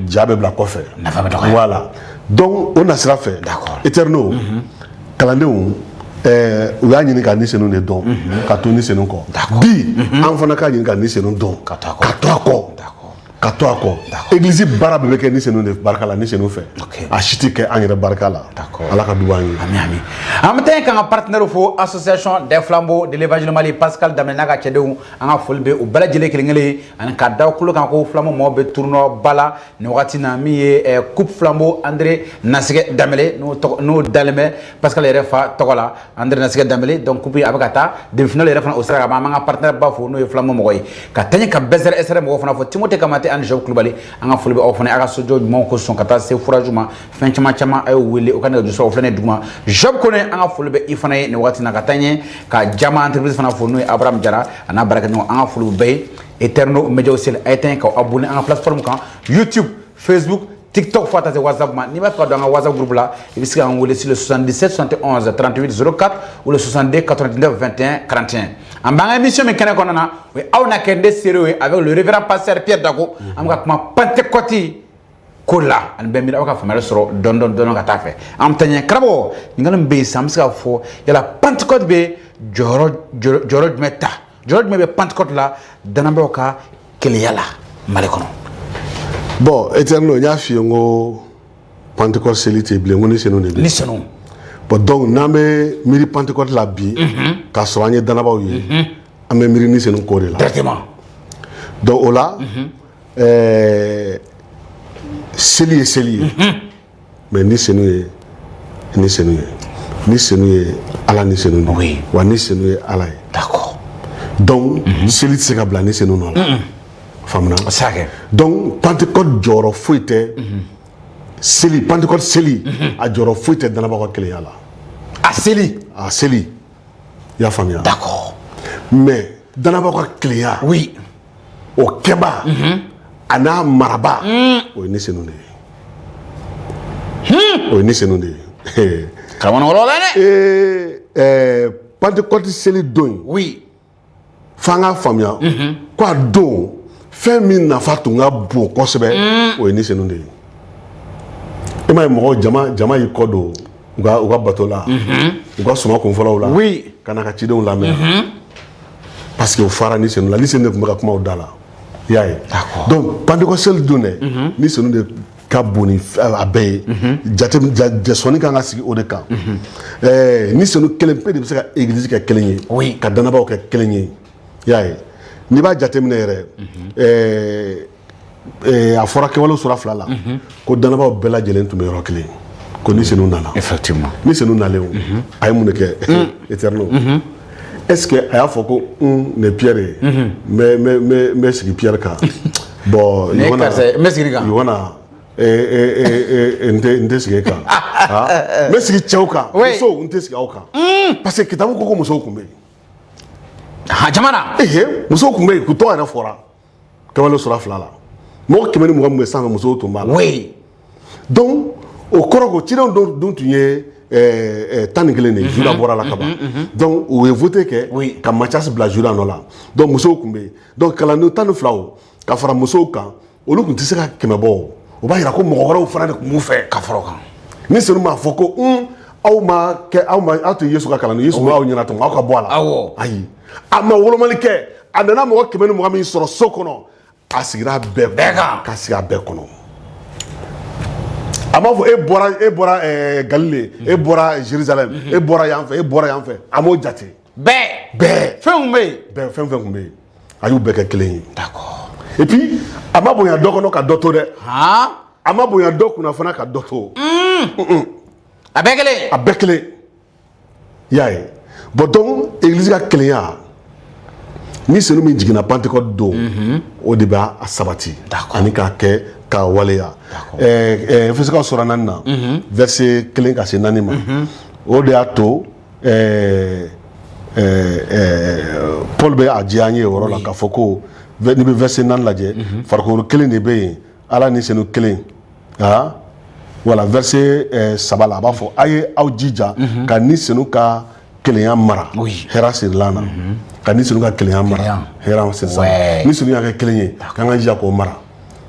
ja bɛ bila kɔfɛ nafa bɛ dɔgɔya voilà donc o nasira fɛ éternel kalandenw u y'a ɲini ka ni senu de dɔn ka to ni senu kɔ bi an fana k'a ɲini ka ni senu dɔn ka to a kɔ église baara bɛɛ bɛ kɛ ni senu de barika la ni senu fɛ a si tɛ kɛ an yɛrɛ barika la Ala ka duba an ye amin an bɛ taa k'an ka partenaire fo association des flambeaux de l'évangile Mali Pascal Damel n'a ka cɛdenw an ka foli bɛ u bɛɛ lajɛlen kelen-kelen ani ka da kulo kan ko flambeau mɔgɔw bɛ tournoi ba la nin wagati na min ye coupe flambeau André Nasɛgɛ Damele n'o dalen bɛ Pascal yɛrɛ fa tɔgɔ la André Nasɛgɛ Damele donc coupe a bɛ ka taa demi-finale yɛrɛ fana o sira kan an ka partenaire ba fo n'o ye flambeau mɔgɔ ye ka taa ka bɛsɛrɛ SR mɔgɔw fana fɔ Timothée Kamate ani Job Kulubali an ka foli bɛ aw fana a ka sojɔ ɲumanw ko sɔn ka taa se fourrage ma fɛn caman a y'o wele o ka nɛgɛjuru sɔrɔ o filɛ nin duguma Job Kone an ka foli bɛ i fana ye nin waati na ka taa ɲɛ ka Jama entreprise fana fo n'o ye Abraham Jara a n'a baarakɛɲɔgɔn an ka foli bɛɛ ye Eterno Médias seli a ye taa k'aw abonné an ka plateforme kan YouTube Facebook TikTok fo ka taa se WhatsApp ma n'i b'a fɛ ka don an ka WhatsApp groupe la i bɛ se k'an wele sur le 77 71 38 04 ou le 62 99 21 41 an b'an ka émission min kɛnɛ kɔnɔna na o ye aw na kɛ n de seerew ye avec le révérend pasteur Pierre Dago an bɛ ka kuma Pentecôte ko la ani bɛɛ miiri aw ka faamuyali sɔrɔ dɔɔni ka taa fɛ an bɛ taa ɲɛ karamɔgɔ ɲininkali min bɛ yen sisan an bɛ se k'a fɔ yala Pentecôte bɛ jɔyɔrɔ jumɛn ta jɔyɔrɔ jumɛn bɛ Pentecôte la danabɛw ka kelenya la Mali kɔnɔ. bon éternel n y'a f'i ye n ko Pentecôte seli tɛ bilen n ko ni senu de bɛ ni senu bon donc n'an bɛ miiri Pentecôte la bi k'a sɔrɔ an ye danabaw ye an bɛ miiri ni senu ko de la directement donc o la seli ye mais ni senu ye Ala ni senu ye wa ni senu ye Ala ye d'accord donc seli tɛ se ka bila ni senu nɔ la faamuna donc Pentecôte jɔyɔrɔ foyi tɛ seli Pentecôte seli a jɔyɔrɔ foyi tɛ danabaw ka kelenya la a seli i y'a faamuya d'accord mais danabaw ka kelenya o kɛba a n'a maraba o ye ni senu de ye karamɔgɔ wɛrɛ dɛ Pentecôte seli don f'an k'a faamuya ko a don fɛn min nafa tun ka bon kosɛbɛ o ye ni senu de ye i m'a ye mɔgɔw jama y'i kɔ don u ka bato la u ka sɔmɔ kunfɔlɔw la ka na ka cidenw lamɛn parce que o fara ni senu la ni senu de tun bɛ ka kuma o da la i y'a ye donc Pentecôte seli don dɛ ni senu de ka bon ni a bɛɛ ye sɔnni kan ka sigi o de kan ni senu kelen pe de bɛ se ka église kɛ kelen ye ka danabaw kɛ kelen ye i y'a ye n'i b'a jateminɛ yɛrɛ a fɔra kɛwalew sura 2 la ko danabaw bɛɛ lajɛlen tun bɛ yɔrɔ kelen ko ni senu nana effectivement ni senu nalen a ye mun de kɛ éternel est-ce que a y'a fɔ ko nin Pierre ye n bɛ sigi Pierre kan bon Yohana n tɛ sigi e kan n bɛ sigi cɛw kan musow n tɛ sigi aw kan parce que kitabu ko musow tun bɛ yen jamana musow tun bɛ yen k'u tɔgɔ yɛrɛ fɔra kɛwalew sura 2 la mɔgɔ 120 min bɛ sanfɛ musow tun b'a la donc au korogo cidenw dont tun ye tan ni kelen de ye Juda bɔra la ka ban donc u ye voté kɛ ka Mathias bila Juda nɔ la donc musow tun bɛ yen donc kalandenw 12 o ka fara musow kan olu tun tɛ se ka kɛmɛ bɔ o b'a jira ko mɔgɔ wɛrɛw fana de tun b'u fɛ ka fara o kan ni senu m'a fɔ ko aw tun ye Yesu ka kalanden Yesu b'aw ɲɛna tun aw ka bɔ a la ayi a ma wolomali kɛ a nana mɔgɔ 120 min sɔrɔ so kɔnɔ a sigira bɛɛ kan ka sigi a bɛɛ kɔnɔ a b'a fɔ e bɔra Galile e bɔra Jérusalem e bɔra yan fɛ a m'o jate bɛɛ fɛn fɛn tun bɛ yen a y'u bɛɛ kɛ kelen ye d'accord et puis a ma bonya dɔ kɔnɔ ka dɔ to dɛ a ma bonya dɔ kunna fana ka dɔ to a bɛɛ kelen i y'a ye bon donc église ka kelenya ni senu min jiginna Pentecôte don o de b'a sabati ani k'a kɛ k'a waleya Efesikaw sura 4 na verset 1 ka se 4 ma o de y'a to Paul bɛ a diya an ye o yɔrɔ la k'a fɔ ko ni bɛ verset 4 lajɛ farikolo kelen de bɛ yen Ala ni senu kelen voilà verset 3 la a b'a fɔ a ye aw jija ka ni senu ka kelenya mara hɛrɛ sirilan na ka ni senu ka kelenya mara hɛrɛ sirilan ni senu y'a kɛ kelen ye k'an ka jija k'o mara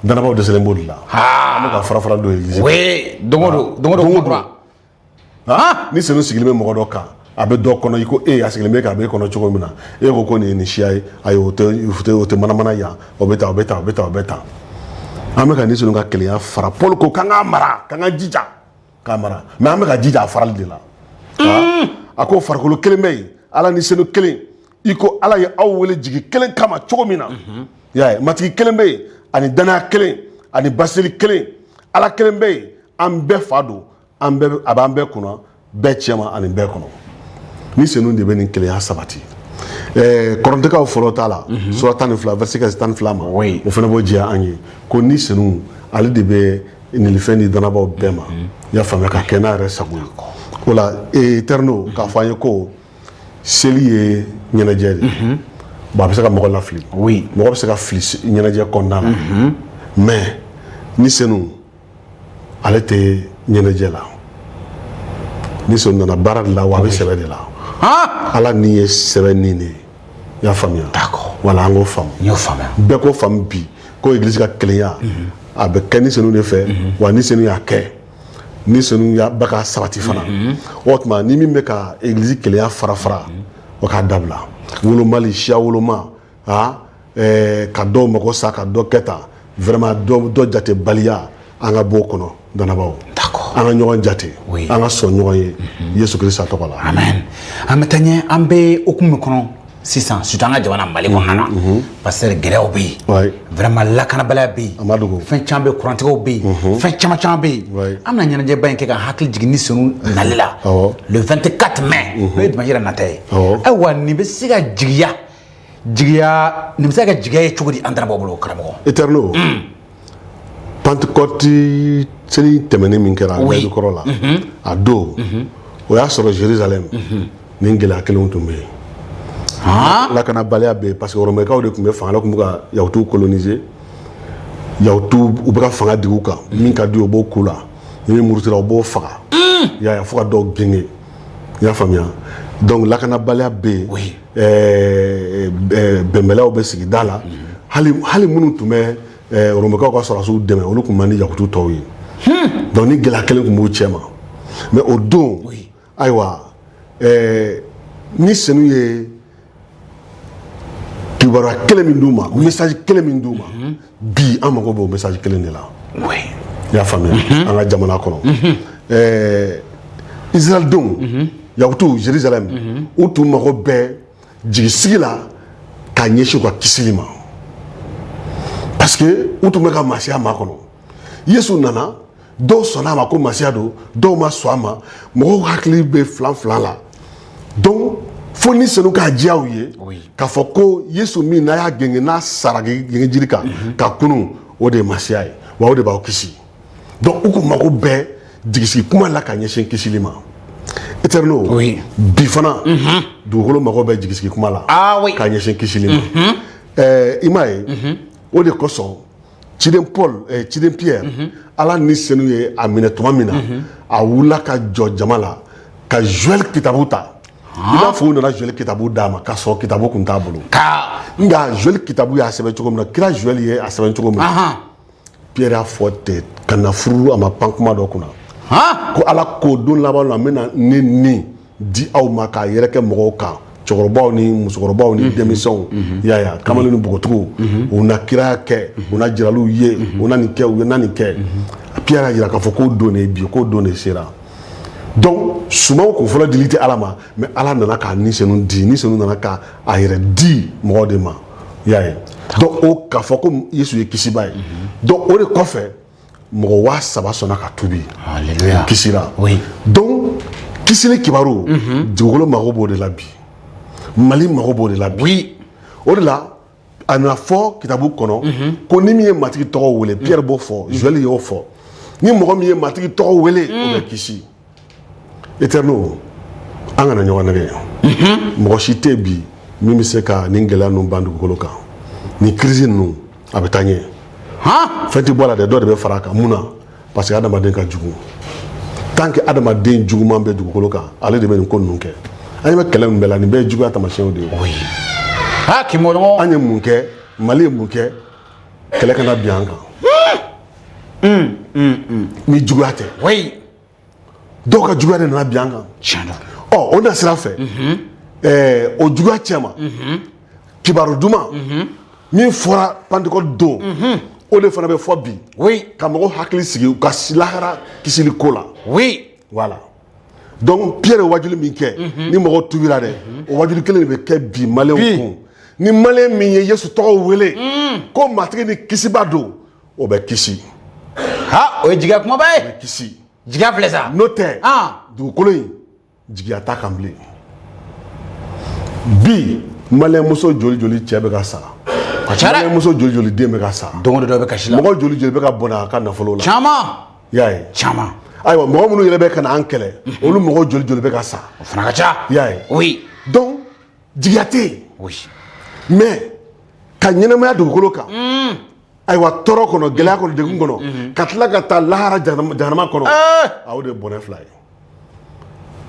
danabaw dɛsɛlen b'o de la an bɛ ka fara don église don ni senu sigilen bɛ mɔgɔ dɔ kan a bɛ dɔ kɔnɔ i ko a sigilen bɛ kan a bɛ kɔnɔ cogo min na e ko nin ye nin siya ye ayi o tɛ manamana yan o bɛ tan an bɛ ka ni senu ka kelenya fara Paul ko k'an k'a mara k'an ka jija k'a mara mais an bɛ ka jija a farali de la a ko farikolo kelen bɛ yen Ala ni senu kelen i ko Ala ye aw wele jigi kelen kama cogo min na y'a ye matigi kelen bɛ yen ani danaya kelen ani basiri kelen Ala kelen bɛ yen an bɛɛ fa don a b'an bɛɛ kunna bɛɛ cɛma ani bɛɛ kɔnɔ ni senu de bɛ nin kelenya sabati Kɔrɔntɛkaw fɔlɔ t'a la sura 12 verset 12 ma o fana b'o diya an ye ko ni senu ale de bɛ nilifɛn ni danabaw bɛɛ ma i y'a faamuya ka kɛ n'a yɛrɛ sago ye o la Eterno k'a fɔ an ye ko seli ye ɲɛnajɛ de bon a bɛ se ka mɔgɔ lafili mɔgɔ bɛ se ka fili ɲɛnajɛ kɔnɔna la mais ni senu ale tɛ ɲɛnajɛ la ni senu nana baara de la wa a bɛ sɛbɛ de la Ala ni ye sɛbɛn ni de ye i y'a faamuya wala an k'o faamu bɛɛ k'o faamu bi ko église ka kelenya a bɛ kɛ ni senu de fɛ wa ni senu y'a kɛ ni senu y'a bɛ ka sabati fana o tuma ni min bɛ ka église kelenya fara o k'a dabila wolomali siya woloma ka dɔw mago sa ka dɔ kɛ tan vraiment dɔ jate baliya an ka bɔ o kɔnɔ danabaw an ka ɲɔgɔn jate an ka sɔn ɲɔgɔn ye Yesu Kirista tɔgɔ la amen an bɛ taa ɲɛ an bɛ hukumu kɔnɔ sisan surtout an ka jamana Mali kɔnɔna na parce que gɛlɛyaw bɛ yen vraiment lakanabaliya bɛ yen fɛn caman bɛ yen kurantigɛw bɛ yen fɛn caman bɛ yen an bɛna ɲɛnajɛba in kɛ ka hakili jigin ni senu nali la le 24 mai n'o ye dimanche nata ye ayiwa nin bɛ se ka jigiya nin bɛ se ka kɛ jigiya ye cogo di an danabaw bolo karamɔgɔ Eterno Pentecôte seli tɛmɛnen min kɛra ɲɛdu kɔrɔ la a don o y'a sɔrɔ Jérusalem ni gɛlɛya kelenw tun bɛ yen lakanabaliya bɛ yen parce que Romɛkaw de tun bɛ fanga la tun bɛ ka Yahudiw coloniser Yahudiw u bɛ ka fanga digi u kan min ka di o b'o k'u la ni min murutila o b'o faga i y'a ye fo ka dɔw genge i y'a faamuya donc lakanabaliya bɛ yen bɛnbɛlaw bɛ sigida la hali minnu tun bɛ Romɛkaw ka sɔrɔdasiw dɛmɛ olu tun man di Yahudiw tɔw ye donc ni gɛlɛya kelen tun b'u cɛ ma mais o don ayiwa ni senu ye kibaruya kelen min d'u ma message kelen min d'u ma bi an mago b'o message kelen de la i y'a faamuya an ka jamana kɔnɔ Israël denw Yahudiw Jérusalem u tun mago bɛ jigisigi la ka ɲɛsin u ka kisili ma parce que u tun bɛ ka masiya makɔnɔ Yesu nana dɔw sɔnna a ma ko masiya don dɔw ma sɔn a ma mɔgɔw hakili bɛ filan la donc fo ni senu k'a diya u ye k'a fɔ ko Yesu min n'a y'a genge n'a sara genge jiri kan ka kunu o de ye masiya ye wa o de b'aw kisi donc u kun mago bɛ jigisigi kuma la ka ɲɛsin kisili ma Eterno bi fana dugukolo mago bɛ jigisigi kuma la ka ɲɛsin kisili ma i m'a ye o de kosɔn ciden Paul ciden Pierre ala ni senu ye a minɛ tuma min na a wulila ka jɔ jama la ka Joël kitabu ta i b'a fɔ u nana Joël kitabu d'a ma k'a sɔrɔ kitabu kun t'a bolo nka Joël kitabu y'a sɛbɛn cogo min na kira Joël ye a sɛbɛn cogo min na Pierre y'a fɔ ten ka na furu a ma pan kuma dɔ kunna ko ala k'o don laban na n bɛna ne ni di aw ma k'a yɛrɛ kɛ mɔgɔw kan cɛkɔrɔbaw ni musokɔrɔbaw ni denmisɛnw y'a ye kamalen ni npogotigiw u na kiraya kɛ u na jiraliw ye u na nin kɛ u na nin kɛ Pierre y'a jira k'a fɔ k'o don de ye bi k'o don de sera donc sumaw kun fɔlɔ dili tɛ ala ma mais ala nana k'a ni senu di ni senu nana k'a yɛrɛ di mɔgɔw de ma y'a ye donc o k'a fɔ ko Yesu ye kisiba ye donc o de kɔfɛ mɔgɔ 3,000 sɔnna ka tubi Alléluia kisira oui donc kisili kibaru dugukolo mago b'o de la bi Mali mago b'o de la bi oui o de la a nana fɔ kitabu kɔnɔ ko ni min ye matigi tɔgɔ wele Pierre b'o fɔ Joël y'o fɔ ni mɔgɔ min ye matigi tɔgɔ wele o bɛ kisi Éternel an kana ɲɔgɔn nɛgɛ mɔgɔ si tɛ bi min bɛ se ka nin gɛlɛya ninnu ban dugukolo kan ni crise ninnu a bɛ taa ɲɛ fɛn tɛ bɔ a la dɛ dɔ de bɛ fara a kan mun na parce que adamaden ka jugu tant que adamaden juguman bɛ dugukolo kan ale de bɛ nin ko ninnu kɛ an bɛ kɛlɛ min bɛɛ la nin bɛɛ ye juguya taamasiyɛnw de ye k'i mɔ ɲɔgɔn an ye mun kɛ Mali ye mun kɛ kɛlɛ kana bin an kan ni juguya tɛ oui dɔw ka juguya de nana bin an kan tiɲɛ o na sira fɛ o juguya cɛ ma kibaru duman min fɔra Pentecôte don o de fana bɛ fɔ bi oui ka mɔgɔw hakili sigi u ka lahara kisili ko la oui voilà donc Pierre ye wajuli min kɛ ni mɔgɔw tubira dɛ o wajuli kelen de bɛ kɛ bi maliyɛnw kun ni maliyɛn min ye Yesu tɔgɔ wele ko matigi ni kisiba don o bɛ kisi o ye jigiya kumaba ye o bɛ kisi jigiya filɛ sa n'o tɛ dugukolo in jigiya t'a kan bilen bi maliyɛn muso joli joli cɛ bɛ ka sa maliyɛn muso joli joli den bɛ ka sa don o don dɔ bɛ kasi la mɔgɔ joli joli bɛ ka bɔnɛ a ka nafolo la caman y'a ye caman ayiwa mɔgɔ minnu yɛrɛ bɛ ka na an kɛlɛ olu mɔgɔ joli joli bɛ ka sa o fana ka ca y'a ye oui donc jigiya tɛ yen oui mais ka ɲɛnamaya dugukolo kan ayiwa tɔɔrɔ kɔnɔ gɛlɛya kɔnɔ degun kɔnɔ ka tila ka taa lahara jahanama kɔnɔ o de ye bɔnɛ fila ye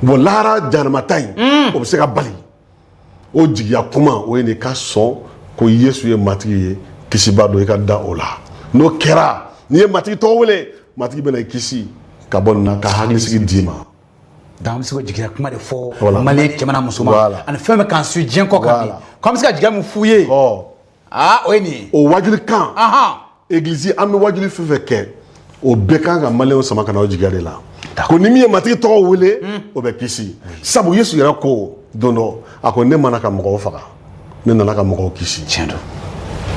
bon lahara jahanama ta in o bɛ se ka bali o jigiya kuma o ye nin ka sɔn ko Yesu ye matigi ye kisiba don i ka da o la n'o kɛra n'i ye matigi tɔgɔ wele matigi bɛna i kisi ka bɔ nin na ka hakilisigi d'i ma donc an bɛ se ka jigiya kuma de fɔ maliyɛn cɛ n'a muso ma ani fɛn bɛ k'an su diɲɛ kɔ kan bi ko an bɛ se ka jigiya min f'u ye o ye nin ye o wajuli kan église an bɛ wajuli fɛn fɛn kɛ o bɛɛ kan ka maliyɛnw sama ka na o jigiya de la ko ni min ye matigi tɔgɔ wele o bɛ kisi sabu Yesu yɛrɛ ko don dɔ a ko ne mana ka mɔgɔw faga ne nana ka mɔgɔw kisi tiɲɛ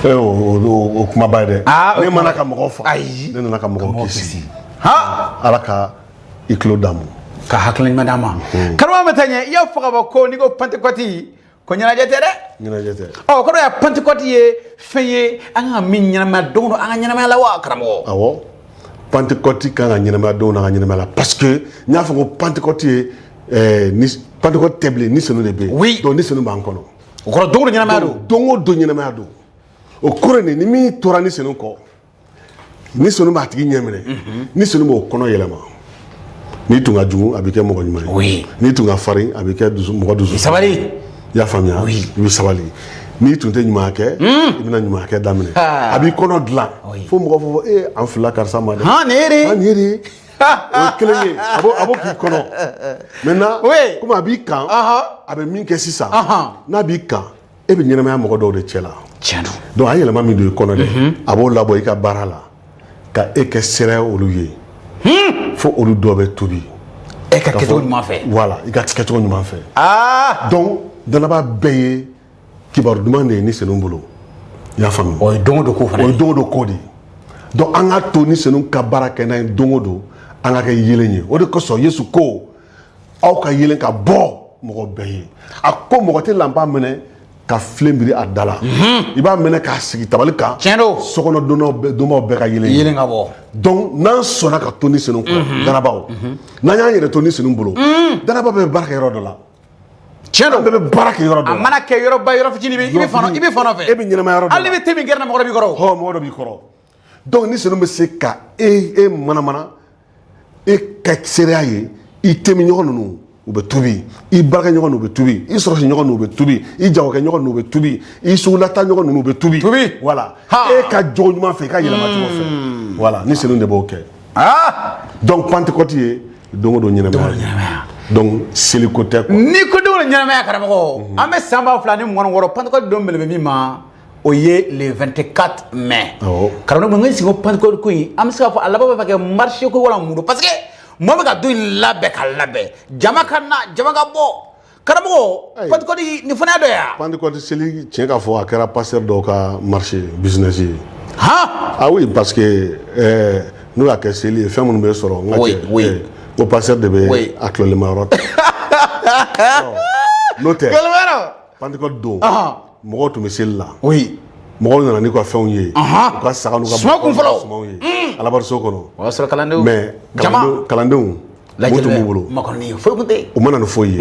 don o kumaba ye dɛ ne mana ka mɔgɔw faga ne nana ka mɔgɔw kisi ala ka i tulo d'a ma ka hakilina ɲuman d'a ma karamɔgɔ bɛ taa ɲɛ i y'a fɔ ka bɔ ko n'i ko Pentecôte ko ɲɛnajɛ tɛ dɛ ɲɛnajɛ tɛ kɔrɔ ya Pentecôte ye fɛn ye an ka min ɲɛnamaya don o don an ka ɲɛnamaya la wa karamɔgɔ awɔ Pentecôte kan ka ɲɛnamaya don n'an ka ɲɛnamaya la parce que n y'a fɔ ko Pentecôte ye Pentecôte tɛ bilen ni senu de bɛ yen oui donc ni senu b'an kɔnɔ o kɔrɔ don o don ɲɛnamaya don don o don ɲɛnamaya don o kɔrɔ ni min tora ni senu kɔ ni senu b'a tigi ɲɛ minɛ ni senu b'o kɔnɔ yɛlɛma n'i tun ka jugu a bɛ kɛ mɔgɔ ɲuman ye oui n'i tun ka farin a bɛ kɛ mɔgɔ dusu sabali i y'a faamuya i bɛ sabali n'i tun tɛ ɲuman kɛ i bɛna ɲuman kɛ daminɛ a b'i kɔnɔ dilan fo mɔgɔ fɔ an filila karisa ma dɛ nin ye de nin ye de o ye kelen ye a b'o k'i kɔnɔ maintenant komi a b'i kan a bɛ min kɛ sisan n'a b'i kan e bɛ ɲɛnamaya mɔgɔ dɔw de cɛ la tiɲɛ don donc a yɛlɛma min don i kɔnɔ dɛ a b'o labɔ i ka baara la ka e kɛ sera olu ye fo olu dɔw bɛ tobi e ka kɛcogo ɲuman fɛ voilà i ka kɛcogo ɲuman fɛ donc danaba bɛɛ ye kibaru duman de ye ni senu bolo i y'a faamu o ye don o don ko fana o ye don o don ko de donc an ka to ni senu ka baara kɛ n'a ye don o don an ka kɛ yelen ye o de kosɔn Yesu ko aw ka yelen ka bɔ mɔgɔ bɛɛ ye a ko mɔgɔ tɛ lanpa minɛ ka filen biri a da la i b'a minɛ k'a sigi tabali kan tiɲɛ don sokɔnɔ donbaw bɛɛ ka yelen ka bɔ donc n'an sɔnna ka to ni senu kɔ danabaw n'an y'an yɛrɛ to ni senu bolo danaba bɛɛ bɛ baara kɛ yɔrɔ dɔ la tiɲɛ don bɛɛ bɛ baara kɛ yɔrɔ dɔ la a mana kɛ yɔrɔba yɔrɔ fitinin i bɛ fɔnɔ fɛ e bɛ ɲɛnamaya yɔrɔ dɔ la hali ni bɛ te min kɛra mɔgɔ dɔ b'i kɔrɔ mɔgɔ dɔ b'i kɔrɔ donc ni senu bɛ se ka e manamana e ka seereya ye i temi ɲɔgɔn ninnu u bɛ tubi i barakɛ ɲɔgɔn ninnu u bɛ tubi i sɔrɔsi ɲɔgɔn ninnu u bɛ tubi i jagokɛ ɲɔgɔn ninnu u bɛ tubi i sugulata ɲɔgɔn ninnu u bɛ tubi voilà e ka jogo ɲuman fɛ i ka yɛlɛma cogo fɛ voilà ni senu de b'o kɛ donc Pentecôte ye don o don ɲɛnamaya donc seliko tɛ quoi ni ko don ɲɛnamaya karamɔgɔ an bɛ san ba fila ni mugan wɔɔrɔ Pentecôte don bɛ min ma o ye le 24 mai karamɔgɔ mun sigi Pentecôte ko in an bɛ se k'a fɔ a laban bɛ fɛ kɛ marché ko wala mun don parce que mɔgɔ bɛ ka don in labɛn ka labɛn jama ka na jama ka bɔ karamɔgɔ Pentecôte nin fana dɔ ya Pentecôte seli tiɲɛ ka fɔ a kɛra pasteur dɔw ka marché business ye ah oui parce que n'o y'a kɛ seli ye fɛn minnu bɛ sɔrɔ n ka cɛ o pasteur de bɛ a kilolima yɔrɔ ta n'o tɛ Pentecôte don mɔgɔw tun bɛ seli la mɔgɔw nana n'u ka fɛnw ye u ka saga n'u ka sumaw ye alabaso kɔnɔ mais kalandenw moto b'u bolo u mana nin foyi ye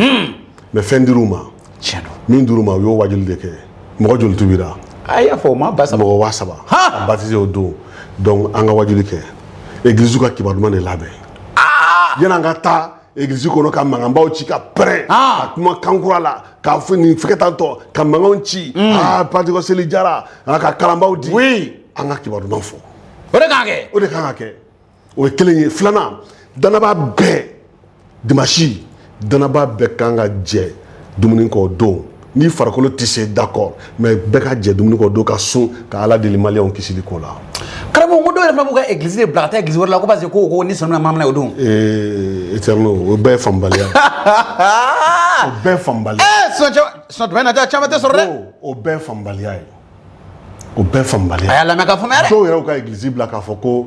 mais fɛn dir'u ma min dir'u ma u y'o wajuli de kɛ mɔgɔ joli tubira a y'a fɔ o ma ba saba mɔgɔ 7,000 a baptisé o don donc an ka wajuli kɛ église ka kibaru ɲuman de labɛn yan'an ka taa église kɔnɔ ka mankanbaw ci ka pɛrɛn ka kuma kankura la ka fɔ nin fɛkɛ tantɔ ka mankanw ci Pentecôte seli jara ka kalanbaw di an ka kibaru ɲuman fɔ o de kan ka kɛ o de kan ka kɛ o ye kelen ye filanan danaba bɛɛ dimanche danaba bɛɛ kan ka jɛ dumuni kɔ don ni farikolo tɛ se d'accord mais bɛɛ ka jɛ dumuni kɔ don ka sun ka Ala deli maliyɛnw kisili ko la karamɔgɔ ko dɔw yɛrɛ fana b'u ka église de bila ka taa église wɛrɛ la ko parce que ko ni sanu na mamana o don éternel o bɛɛ ye fanbaliya o bɛɛ ye fanbaliya sɔn na caman tɛ sɔrɔ dɛ o bɛɛ ye fanbaliya ye o bɛɛ ye fanbaliya a y'a lamɛn ka faamuya dɛ dɔw yɛrɛ ka église bila k'a fɔ ko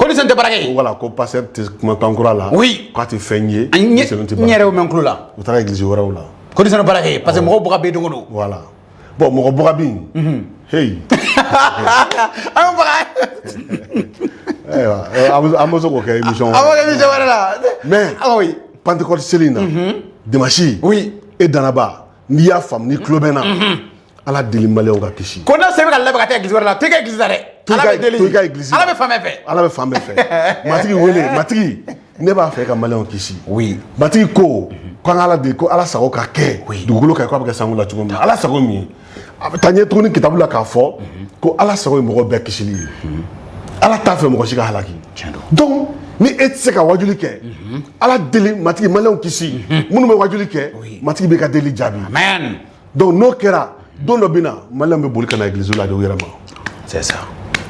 ni sanu tɛ baara kɛ voilà ko pasteur tɛ kuma kankura la k'a tɛ fɛn ye n yɛrɛ y'o mɛn tulo la u taara église wɛrɛw la ko ni sanu baara kɛ parce que mɔgɔw bɔga bɛ don o don voilà bon mɔgɔ bɔga bɛ yen hey an baga an bɛ se k'o kɛ émission wɛrɛ la mais Pentecôte seli in na dimanche e danaba n'i y'a faamu ni tulo bɛ n na Ala deli maliyɛnw ka kisi ko n'a se bɛ ka labɛn ka taa église wɛrɛ la to i ka église la dɛ Ala bɛ deli to i ka église Ala bɛ fan bɛɛ fɛ Ala bɛ fan bɛɛ fɛ matigi wele matigi ne b'a fɛ ka maliyɛnw kisi matigi ko k'an ka Ala deli ko Ala sago ka kɛ dugukolo kan k'a bɛ kɛ sango la cogo min na Ala sago min ye a bɛ taa ɲɛ tuguni kitabu la k'a fɔ ko Ala sago ye mɔgɔ bɛɛ kisili ye Ala t'a fɛ mɔgɔ si ka halaki donc ni e tɛ se ka wajuli kɛ Ala deli matigi maliyɛnw kisi minnu bɛ wajuli kɛ matigi bɛ ka deli jaabi donc n'o kɛra don dɔ bɛ na maliyɛnw bɛ boli ka na église la de u yɛrɛ ma c'est ça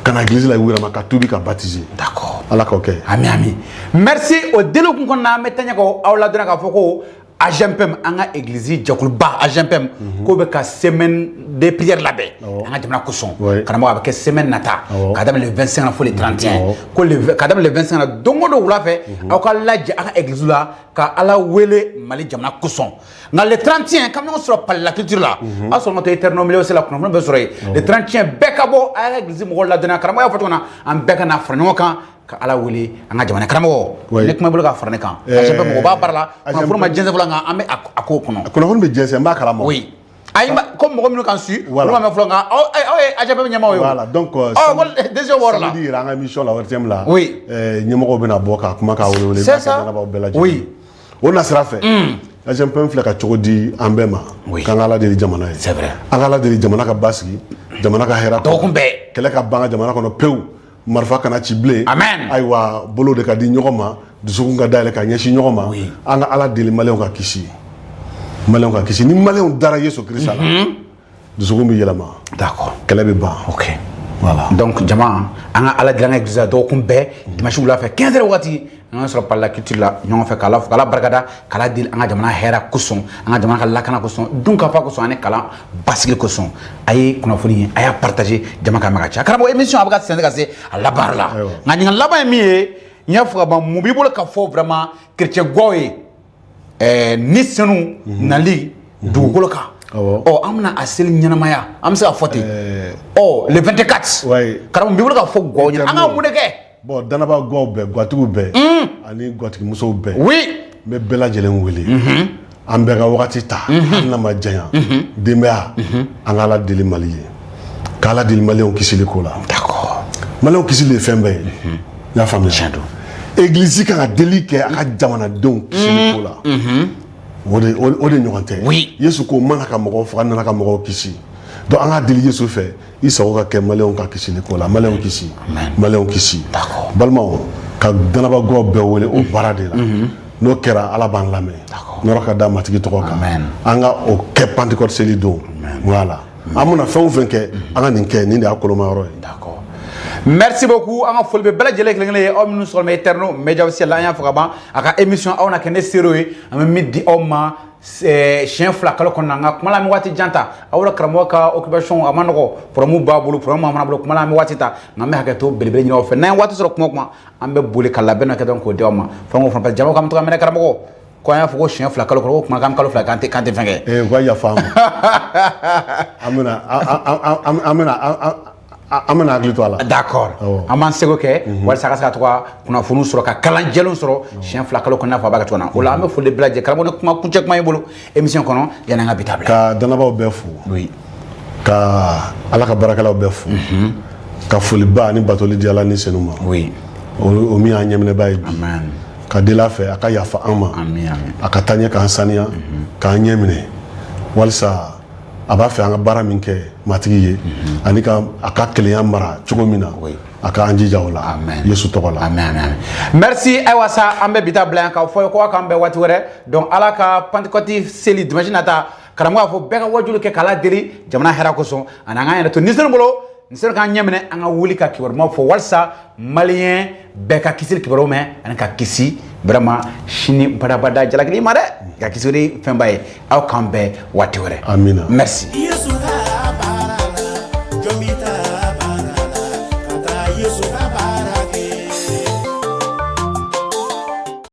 ka na église la u yɛrɛ ma ka tubi ka baptiser d'accord Ala k'o kɛ ami merci o deli kun kɔnɔna an bɛ taa ɲɛ kɔ aw la dɔrɔn k'a fɔ ko AGMPM an ka église jɛkuluba AGMPM k'o bɛ ka semaine de prière labɛn an ka jamana kosɔn karamɔgɔ a bɛ kɛ semaine nata ka daminɛ le 25 na fo le 31 ko ka daminɛ le 25 na don o don wula fɛ aw ka lajɛ a ka église la ka Ala wele Mali jamana kosɔn nka le 31 kabini ɲɔgɔn sɔrɔ Palais de la Culture la a sɔrɔ ka to Eternel Milieu la kunnafoni bɛ sɔrɔ yen le 31 bɛɛ ka bɔ a ka église mɔgɔw ladɔnniya karamɔgɔ y'a fɔ cogo min na an bɛɛ ka na fara ɲɔgɔn kan ka Ala wele an ka jamana karamɔgɔ ne kuma bolo ka fara ne kan AGMPM mɔgɔ b'a baara la kunnafoni ma jɛnsɛn fɔlɔ nka an bɛ a ko kɔnɔ kunnafoni bɛ jɛnsɛn n b'a kalama ayi ko mɔgɔ minnu kan su olu ma mɛn fɔlɔ nka aw ye AGMPM ɲɛmɔgɔ ye voilà donc décision wɔɔrɔ la samedi yɛrɛ an ka émission la RTM la ɲɛmɔgɔw bɛna bɔ ka kuma k'a wele c'est ça bɛɛ lajɛlen o na sira fɛ AGMPM filɛ ka cogo di an bɛɛ ma k'an ka Ala deli jamana ye c'est vrai an ka Ala deli jamana ka basigi jamana ka hɛrɛ dɔgɔkun bɛɛ kɛlɛ ka ban ka jamana kɔnɔ pewu marifa kana ci bilen ayiwa bolo de ka di ɲɔgɔn ma dusukun ka dayɛlɛ ka ɲɛsin ɲɔgɔn ma an ka Ala deli maliyɛnw ka kisi ni maliyɛnw dara Yesu Kirisa la dusukun bɛ yɛlɛma d'accord kɛlɛ bɛ ban ok voilà donc jama an ka Ala deli an ka église la dɔgɔkun bɛɛ dimanche wula fɛ 15 heures waati an ka sɔrɔ Palais de la Culture la ɲɔgɔn fɛ k'Ala barikada k'Ala deli an ka jamana hɛrɛ kosɔn an ka jamana ka lakana kosɔn dunkafa kosɔn ani kalan basigi kosɔn a ye kunnafoni ye a y'a partager jama ka mɛn ka ca karamɔgɔ émission a bɛ ka sɛnsɛn ka se a laban la nka ɲininka laban ye min ye n y'a fɔ ka ban mun b'i bolo ka fɔ vraiment chrétien gaw ye ni sanu nali dugukolo kan an bɛna a seli ɲɛnamaya an bɛ se ka fɔ ten le 24 karamɔgɔ n b'i bolo ka fɔ gaw ɲɛna an ka mun de kɛ bon danaba gaw bɛɛ gwatigiw bɛɛ ani gwatigimusow bɛɛ n bɛ bɛɛ lajɛlen wele an bɛɛ ka wagati ta hali n'a ma janya denbaya an ka Ala deli Mali ye k'Ala deli maliyɛnw kisili ko la maliyɛnw kisi de ye fɛn bɛɛ ye n y'a faamuya église kan ka deli kɛ a ka jamanadenw kisili ko la o de ɲɔgɔn tɛ yesu ko mana ka mɔgɔw faga nana ka mɔgɔw kisi donc an ka deli yesu fɛ i sago ka kɛ maliyɛnw ka kisili ko la maliyɛnw kisi maliyɛnw kisi balimaw ka danabagaw bɛɛ wele o baara de la n'o kɛra ala b'an lamɛn nɔrɔ ka da matigi tɔgɔ kan an ka o kɛ Pentecôte seli don voilà an bɛna fɛn o fɛn kɛ an ka nin kɛ nin de y'a kolomayɔrɔ ye. Merci beaucoup an ka foli bɛ bɛɛ lajɛlen kelen-kelen ye aw minnu sɔrɔlen bɛ Eterno Media Officiel la an y'a fɔ ka ban a ka émission aw na kɛ ne serew ye an bɛ min di aw ma siɲɛ 2 kalo kɔnɔna nka kuma la an bɛ waati jan ta aw la karamɔgɔ ka occupation a ma nɔgɔ problème b'a bolo problème b'a bolo kuma la an bɛ waati ta nka an bɛ hakɛto belebele ɲini aw fɛ n'an ye waati sɔrɔ kuma o kuma an bɛ boli ka labɛn dɔ kɛ dɔrɔn k'o di aw ma fɛn o fɛn parce que jama ko an bɛ to ka minɛ karamɔgɔ ko an y'a fɔ ko siɲɛ 2 kalo kɔnɔ ko kuma k'an kalo 2 k'an tɛ fɛn kɛ. u ka yafa an bɛna hakili to a la. d'accord an b'an seko kɛ walasa a ka se ka to ka kunnafoniw sɔrɔ ka kalan jɛlenw sɔrɔ siɲɛ 2 kalo kɔnɔ i n'a fɔ a b'a kɛ cogo min na o la an bɛ foli bɛɛ lajɛlen karamɔgɔ ni kuma kuncɛ kuma y'i bolo émission kɔnɔ yanni an ka bi ta bila. ka danabaaw bɛɛ fo ka ala ka baarakɛlaw bɛɛ fo ka foliba ani batoli di ala ni senu ma o min y'an ɲɛminɛba ye bi ka deli a fɛ a ka yafa an ma a ka taa ɲɛ k'an saniya k'an ɲɛ minɛ walisa a b'a fɛ an ka baara min kɛ matigi ye ani a ka kelenya mara cogo min na a ka an jija o la yesu tɔgɔ la. merci ayiwa sa an bɛ bi ta bila yan k'a fɔ ko a k'an bɛn waati wɛrɛ donc ala ka Pentecôte seli dimanche nata karamɔgɔ b'a fɔ bɛɛ ka wajulu kɛ k'ala deli jamana hɛrɛ kosɔn ani an k'an yɛrɛ to nisɔn bolo nin sera k'an ɲɛ minɛ an ka wuli ka kibaruyaw fɔ walasa maliyɛn bɛɛ ka kisi kibaruyaw mɛn ani ka kisi vraiment sini badabada jalakili ma dɛ ka kisi o de fɛnba ye aw k'an bɛn waati wɛrɛ. amina merci.